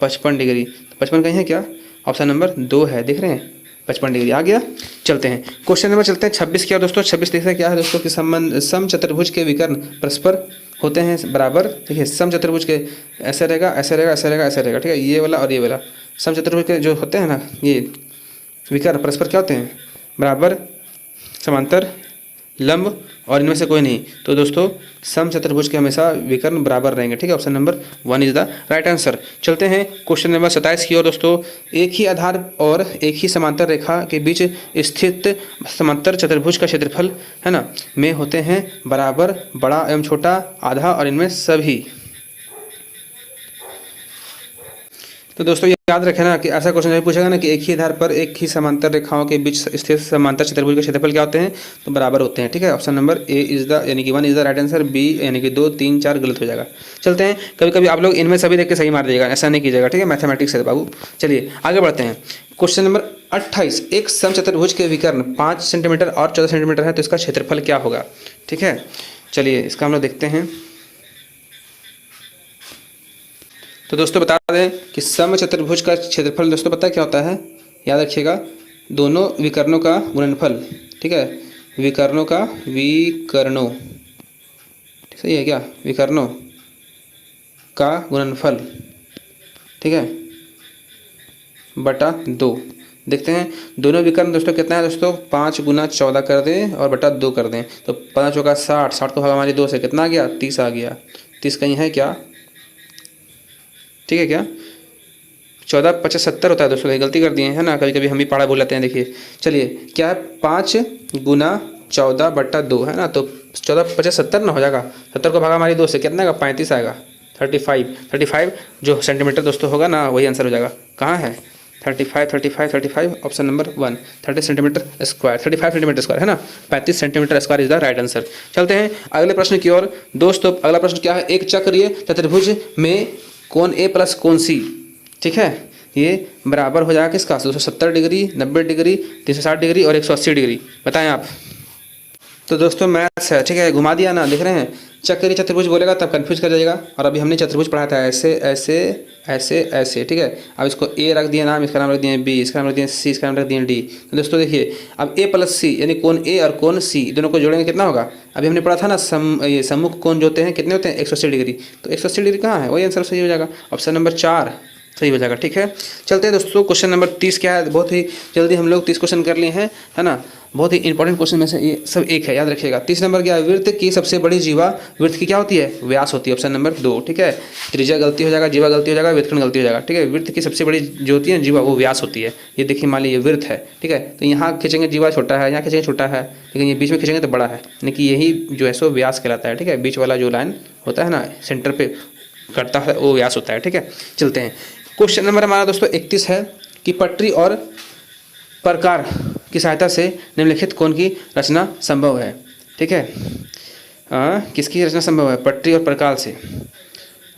55 डिग्री। तो 55 कहीं है क्या? ऑप्शन नंबर 2 है, देख रहे हैं 55 डिग्री आ गया। चलते हैं क्वेश्चन नंबर, चलते हैं 26 क्या दोस्तों। 26 देखते हैं क्या है दोस्तों कि सम चतुर्भुज के विकर्ण परस्पर होते हैं बराबर। देखिए सम चतुर्भुज के ऐसे रहेगा ऐसे रहेगा ऐसे रहेगा ऐसे रहेगा। ठीक है, ये वाला और ये वाला सम चतुर्भुज के जो होते हैं ना, ये विकर्ण परस्पर क्या होते हैं? बराबर, समांतर, लंब और इनमें से कोई नहीं। तो दोस्तों सम चतुर्भुज के हमेशा विकर्ण बराबर रहेंगे। ठीक है, option number 1 is the right answer. चलते हैं क्वेश्चन नंबर 27 की ओर दोस्तों। एक ही आधार और एक ही समांतर रेखा के बीच स्थित समांतर चतुर्भुज का क्षेत्रफल है ना में होते हैं बराबर, बड़ा एवं छोटा, आधा और इनमें सभी। तो दोस्तों याद रखें ना कि ऐसा क्वेश्चन जब पूछेगा ना कि एक ही आधार पर एक ही समांतर रेखाओं के बीच स्थित समांतर चतुर्भुज के क्षेत्रफल क्या होते हैं? तो बराबर होते हैं। ठीक है, option number A is the, यानी कि 1 is the right answer. B यानी कि 2 3 4 गलत हो जाएगा। चलते हैं, कभी कभी आप लोग इनमें सभी देख के सही मार दीजिएगा, ऐसा नहीं कीजिएगा। ठीक है, मैथमेटिक्स है बाबू। चलिए आगे बढ़ते हैं। क्वेश्चन नंबर 28, एक समचतुर्भुज के विकर्ण 5 सेंटीमीटर और 14 सेंटीमीटर है, तो इसका क्षेत्रफल क्या होगा? ठीक है, चलिए इसका हम लोग देखते हैं। तो दोस्तों बता दें कि समचतुर्भुज का क्षेत्रफल दोस्तों पता है क्या होता है? याद रखिएगा, दोनों विकर्णों का गुणनफल। ठीक है, विकर्णों का सही है क्या? विकर्णों का गुणनफल, ठीक है, बटा 2। देखते हैं दोनों विकर्ण दोस्तों कितना है दोस्तों? 5 गुना 14 कर दें और बटा 2 कर दें, तो 5 चौका 60, 60 को भागा हमारी 2 से कितना आ गया? 30 आ गया। 30 कहीं है क्या? ठीक है क्या? 14 25 70 होता है दोस्तों, गलती कर दिए है ना, कभी कभी हम भी पढ़ा भूल जाते हैं। देखिए चलिए क्या है, 5 गुना 14 बटा 2 है ना, तो 14 25 70 ना हो जाएगा। 70 को भागा हमारी 2 से कितना आएगा? 35 आएगा। 35 जो सेंटीमीटर दोस्तों होगा ना, वही आंसर हो जाएगा। कहाँ है? 35 option number 1, 30 centimetre square, 35 centimetre square है ना, 35 centimetre square is the right answer. चलते हैं अगले प्रश्न की ओर दोस्तों। अगला प्रश्न क्या है? एक चक्रीय चतुर्भुज में कोण A प्लस कोण C, ठीक है, ये बराबर हो जाएगा किसका? 270 डिग्री, 90 डिग्री, 360 डिग्री और 180 डिग्री। बताएं आप। तो दोस्तों मैथ्स है, ठीक है, घुमा दिया ना, देख रहे हैं। चक्रीय चतुर्भुज बोलेगा तब कंफ्यूज कर जाएगा, और अभी हमने चतुर्भुज पढ़ा था ऐसे ऐसे ऐसे ऐसे। ठीक है, अब इसको A रख दिया नाम, इसका नाम रख दिए B, इसका नाम रख दिए C, इसका नाम रख दिए D। तो दोस्तों देखिए, अब A प्लस C यानी कोण A और कोण C दोनों को जोड़ेंगे कितना होगा? अभी हमने पढ़ा था ना, ये सम्मुख कोण जो होते हैं कितने होते हैं? 180 डिग्री। तो 180 डिग्री कहाँ है? वही आंसर सही हो जाएगा, ऑप्शन नंबर 4 सही हो जाएगा। ठीक है, चलते हैं दोस्तों। क्वेश्चन नंबर 30 क्या है? बहुत ही जल्दी हम लोग 30 क्वेश्चन कर लिए हैं, है ना। बहुत ही इंपॉर्टेंट क्वेश्चन में से ये सब एक है, याद रखिएगा। 30 नंबर क्या है? वृत्त की सबसे बड़ी जीवा वृत्त की क्या होती है? व्यास होती है, ऑप्शन नंबर 2। ठीक है, त्रिज्या गलती हो जाएगा, जीवा गलती हो जाएगा, व्युत्क्रम गलती हो जाएगा। ठीक है, वृत्त की सबसे बड़ी जो होती है जीवा, वो व्यास होती है। ये देखिए मान लीजिए वृत्त है, ठीक है, तो यहाँ खींचेंगे जीवा छोटा है, यहाँ खींचेंगे छोटा है, लेकिन ये बीच में खींचेंगे तो बड़ा है, यानी कि यही जो है सो व्यास कहलाता है। ठीक है, बीच वाला जो लाइन होता है ना, सेंटर पे करता है वो व्यास होता है। ठीक है, चलते हैं। क्वेश्चन नंबर हमारा दोस्तों 31 है कि पटरी और प्रकार की सहायता से निम्नलिखित कोण की रचना संभव है। ठीक है, किसकी रचना संभव है? पटरी और प्रकार से।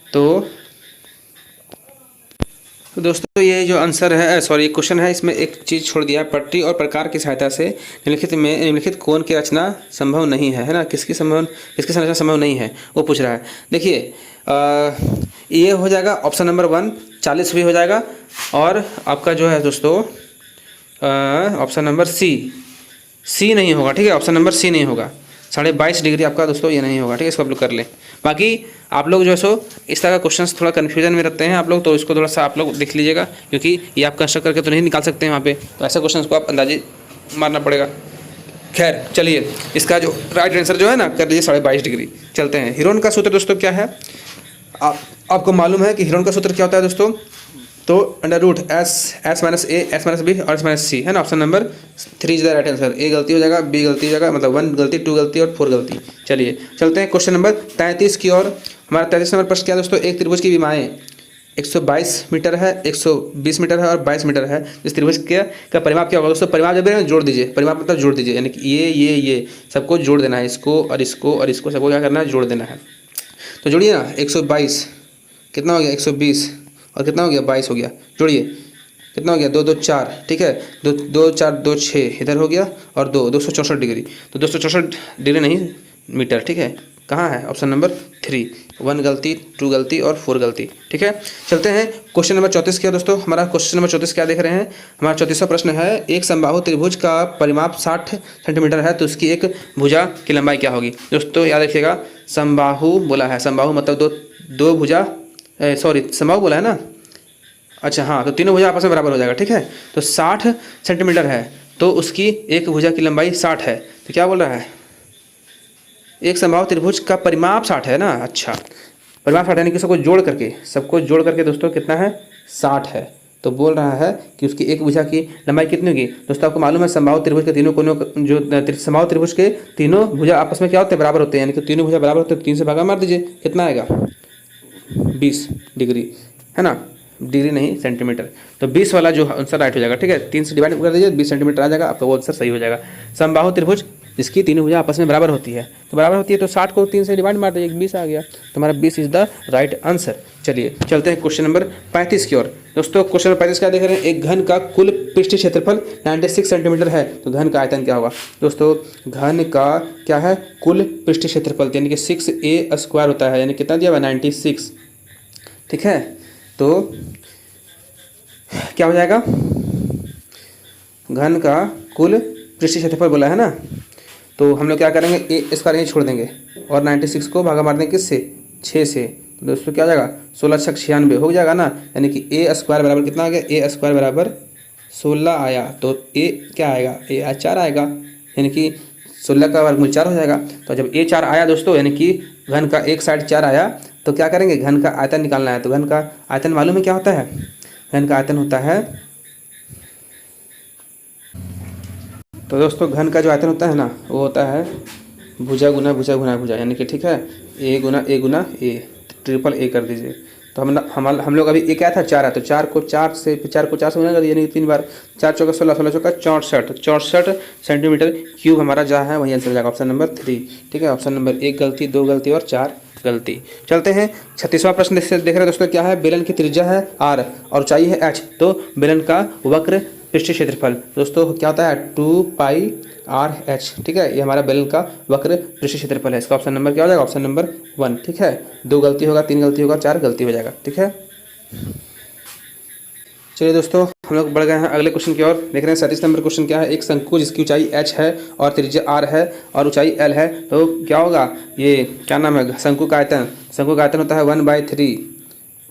तो दोस्तों ये जो आंसर है, सॉरी क्वेश्चन है, इसमें एक चीज़ छोड़ दिया है, पटरी और प्रकार की सहायता से निम्नलिखित कोण की रचना संभव नहीं है ना, किसकी रचना संभव नहीं है वो पूछ रहा है। देखिए ये हो जाएगा ऑप्शन नंबर 1 40 भी हो जाएगा, और आपका जो है दोस्तों ऑप्शन नंबर सी नहीं होगा। ठीक है, ऑप्शन नंबर सी नहीं होगा, 22.5 डिग्री आपका दोस्तों ये नहीं होगा। ठीक है, इसको आप लोग कर लें। बाकी आप लोग जो है सो इस तरह का क्वेश्चंस थोड़ा कन्फ्यूजन में रखते हैं आप लोग, तो इसको थोड़ा सा आप लोग देख लीजिएगा, क्योंकि ये आप कंस्ट्रक्ट करके तो नहीं निकाल सकते हैं वहाँ पे, तो ऐसे क्वेश्चंस को आप अंदाजे मारना पड़ेगा। खैर चलिए, इसका जो राइट आंसर जो है ना कर लीजिए 22.5 डिग्री। चलते हैं। हीरोन का सूत्र दोस्तों क्या है? आपको मालूम है कि हीरोन का सूत्र क्या होता है दोस्तों? तो under root S minus A, S minus B और एस माइनस सी है ना। Option number 3 is the right answer. ए गलती हो जाएगा, बी गलती हो जाएगा, मतलब 1 गलती, 2 गलती और 4 गलती। चलिए चलते हैं क्वेश्चन नंबर 33 की ओर। हमारा 33 नंबर प्रश्न क्या है दोस्तों? एक त्रिभुज की विमाएँ 122 मीटर है, 120 मीटर है और 22 मीटर है। इस त्रिभुज का परिमाप क्या होगा दोस्तों? परिमाप जब जोड़ दीजिए, परिमाप मतलब जोड़ दीजिए, यानी कि ये सबको जोड़ देना है, इसको और इसको और इसको सबको क्या करना है? जोड़ देना है। तो जोड़िए ना, 122 कितना हो गया? 120 और कितना हो गया? 22 हो गया। जोड़िए, कितना हो गया? 2 2 4। ठीक है, 2 4 2 6 इधर हो गया, और 264 डिग्री। तो 264 डिग्री नहीं, मीटर। ठीक है, कहाँ है? Option number 3। 1 गलती, 2 गलती और 4 गलती। ठीक है, चलते हैं क्वेश्चन नंबर 34 क्या दोस्तों? हमारा क्वेश्चन नंबर 34 क्या देख रहे हैं? हमारा 34वां प्रश्न है, एक समबाहु त्रिभुज का परिमाप 60 सेंटीमीटर है, तो उसकी एक भुजा की लंबाई क्या होगी? दोस्तों याद रखिएगा, समबाहु बोला है, समबाहु मतलब दो भुजा, सॉरी समबाहु बोला है ना। अच्छा हाँ, तो तीनों भुजा आपस में बराबर हो जाएगा। ठीक है, तो 60 सेंटीमीटर है, तो उसकी एक भुजा की लंबाई 60 है। तो क्या बोल रहा है? एक समबाहु त्रिभुज का परिमाप 60 है ना। अच्छा, परिमाप 60 यानी कि सबको जोड़ करके दोस्तों कितना है? 60 है। तो बोल रहा है कि उसकी एक भुजा की लंबाई कितनी होगी? दोस्तों आपको मालूम है समबाहु त्रिभुज के तीनों कोनों, जो समबाहु त्रिभुज के तीनों भुजा आपस में क्या होते हैं? बराबर होते हैं, यानी कि तीनों भुजा बराबर होते हैं। 3 से भागा मार दीजिए, कितना आएगा? 20 डिग्री है ना, डिग्री नहीं सेंटीमीटर। तो 20 वाला जो आंसर राइट हो जाएगा। ठीक है, 3 से डिवाइड कर दीजिए, 20 सेंटीमीटर आ जाएगा, आपका वो आंसर सही हो जाएगा। समबाहु त्रिभुज जिसकी तीनों भुजा आपस में बराबर होती है, तो बराबर होती है, तो 60 को 3 से डिवाइड मार दीजिए, 20 आ गया। तो हमारा 20 इज द राइट आंसर। चलिए चलते हैं क्वेश्चन नंबर 35 की ओर। दोस्तों क्वेश्चन नंबर 35 क्या देख रहे हैं? एक घन का कुल पृष्ठीय क्षेत्रफल 96 सेंटीमीटर है, तो घन का आयतन क्या होगा? दोस्तों घन का क्या है? कुल पृष्ठीय क्षेत्रफल, यानी कि 6a² होता है, यानी कितना दिया हुआ? 96। ठीक है, तो क्या हो जाएगा? घन का कुल पृष्ठीय क्षेत्रफल बोला है ना, तो हम लोग क्या करेंगे? A² यहीं छोड़ देंगे और 96 को भागा मार देंगे किससे? 6 से। तो दोस्तों क्या हो जाएगा? 16 6 96 हो जाएगा ना, यानी कि A² बराबर कितना आ गया? A² बराबर 16 आया, तो A क्या आएगा? A 4 आएगा, यानी कि 16 का वर्गमूल 4 हो जाएगा। तो जब A 4 आया दोस्तों, यानी कि घन का एक साइड 4 आया, तो क्या करेंगे? घन का आयतन निकालना है। तो घन का आयतन मालूम है क्या होता है? घन का आयतन होता है, तो दोस्तों घन का जो आयतन होता है ना, वो होता है भुजा गुना भुजा गुना भुजा, यानी कि ठीक है, ए गुना ए, ट्रिपल ए कर दीजिए। तो हम लोग अभी ए क्या था? 4 है, तो 4 को 4 से गुना कर दिए, यानी 3 बार 4 चौका 16, 16 चौका 64 सेंटीमीटर क्यूब हमारा जहाँ है वही आंसर हो जाएगा, ऑप्शन नंबर 3। ठीक है, ऑप्शन नंबर 1 गलती, 2 गलती और 4 गलती। चलते हैं 36वां प्रश्न देख रहे हैं दोस्तों। क्या है? बेलन की त्रिज्या है r और ऊंचाई है h, तो बेलन का वक्र पृष्ठीय क्षेत्रफल दोस्तों क्या होता है? 2πr/h। ठीक है, ये हमारा बेलन का वक्र पृष्ठीय क्षेत्रफल है। इसका ऑप्शन नंबर क्या हो जाएगा? Option number 1। ठीक है, 2 गलती होगा, 3 गलती होगा, 4 गलती हो जाएगा। ठीक है, चलिए दोस्तों हम लोग बढ़ गए हैं अगले क्वेश्चन की ओर। देख रहे हैं 37 नंबर क्वेश्चन क्या है? एक शंकु जिसकी ऊंचाई h है और त्रिज्या r है और ऊंचाई l है, तो क्या होगा? ये क्या नाम है? शंकु का आयतन होता है 1/3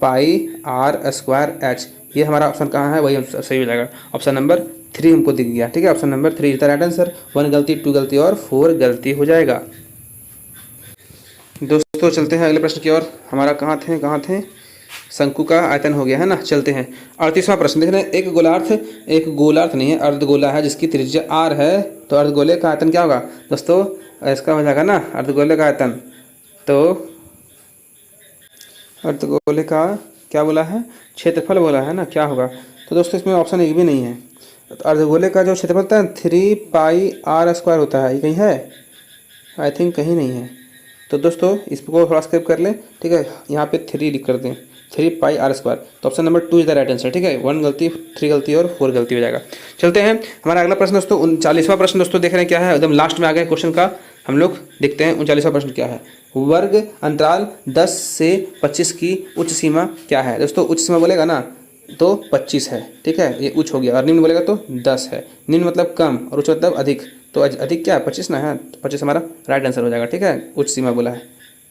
πr² h। ये हमारा ऑप्शन कहाँ है? वही सही हो जाएगा, ऑप्शन नंबर 3 हमको दिख गया। ठीक है, option number 3 is the right answer. 1 गलती, 2 गलती और 4 गलती हो जाएगा। दोस्तों चलते हैं अगले प्रश्न की ओर। हमारा कहाँ थे? शंकु का आयतन हो गया है ना। चलते हैं 38वां प्रश्न देख रहे हैं। एक गोलार्थ नहीं है, अर्धगोला है जिसकी त्रिज्या r है, तो अर्धगोले का आयतन क्या होगा? दोस्तों इसका हो जाएगा ना अर्धगोले का आयतन, तो अर्धगोले का क्या बोला है, क्षेत्रफल बोला है ना, क्या होगा। तो दोस्तों इसमें ऑप्शन एक भी नहीं है। तो अर्धगोले का जो क्षेत्रफल होता है 3πr² होता है, ये कहीं है, आई थिंक कहीं नहीं है। तो दोस्तों इसको थोड़ा स्किप कर लें, ठीक है, यहाँ पे 3 लिख कर दें, 3πr²। तो option number 2 is the right answer, ठीक है। 1 गलती, 3 गलती और 4 गलती हो जाएगा। चलते हैं हमारा अगला प्रश्न दोस्तों, 39वां प्रश्न दोस्तों देख रहे हैं क्या है, एकदम लास्ट में आ गए क्वेश्चन का। हम लोग देखते हैं 39वां प्रश्न क्या है। वर्ग अंतराल 10 से 25 की उच्च सीमा क्या है। दोस्तों उच्च सीमा बोलेगा ना तो 25 है, ठीक है, ये उच्च हो गया। और निम्न बोलेगा तो 10 है। निम्न मतलब कम और उच्च मतलब अधिक, तो अधिक क्या है 25 ना है, तो 25 हमारा राइट आंसर हो जाएगा, ठीक है। उच्च सीमा बोला है।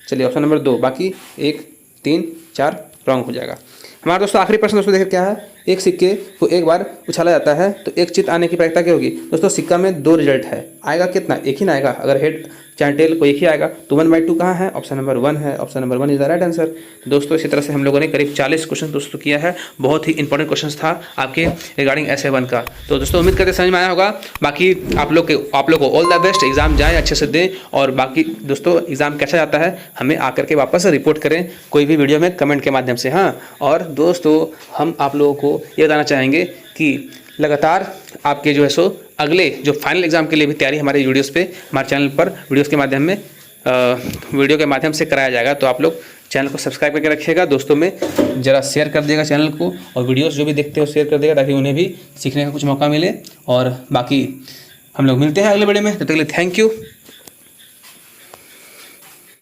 चलिए ऑप्शन नंबर 2, बाकी 1, 3, 4 रॉन्ग हो जाएगा। हमारा दोस्तों आखिरी प्रश्न दोस्तों देखिए क्या है। एक सिक्के को एक बार उछाला जाता है तो एक चित आने की प्रायिकता क्या होगी। दोस्तों सिक्का में 2 रिजल्ट है, आएगा कितना, एक ही ना आएगा। अगर हेड चाहे टेल को एक ही आएगा तो 1/2 कहाँ है, ऑप्शन नंबर 1 है। Option number 1 is the right answer. दोस्तों इसी तरह से हम लोगों ने करीब 40 क्वेश्चन दोस्तों किया है। बहुत ही इंपॉर्टेंट क्वेश्चन था आपके रिगार्डिंग SA1 का। तो दोस्तों उम्मीद करते समझ में आया होगा। बाकी आप लोग को ऑल द बेस्ट, एग्जाम जाए अच्छे से दें। और बाकी दोस्तों एग्जाम कैसा जाता है हमें आकर के वापस रिपोर्ट करें कोई भी वीडियो में कमेंट के माध्यम से। हाँ, और दोस्तों हम आप लोगों को ये बताना चाहेंगे कि लगातार आपके जो है सो अगले जो फाइनल एग्जाम के लिए भी तैयारी हमारे वीडियोस पे, हमारे चैनल पर वीडियोस के माध्यम में वीडियो के माध्यम से कराया जाएगा। तो आप लोग चैनल को सब्सक्राइब करके रखिएगा, दोस्तों में ज़रा शेयर कर दिएगा चैनल को, और वीडियोस जो भी देखते हो शेयर कर देगा ताकि उन्हें भी सीखने का कुछ मौका मिले। और बाकी हम लोग मिलते हैं अगले वीडियो में, तब तक के लिए थैंक यू।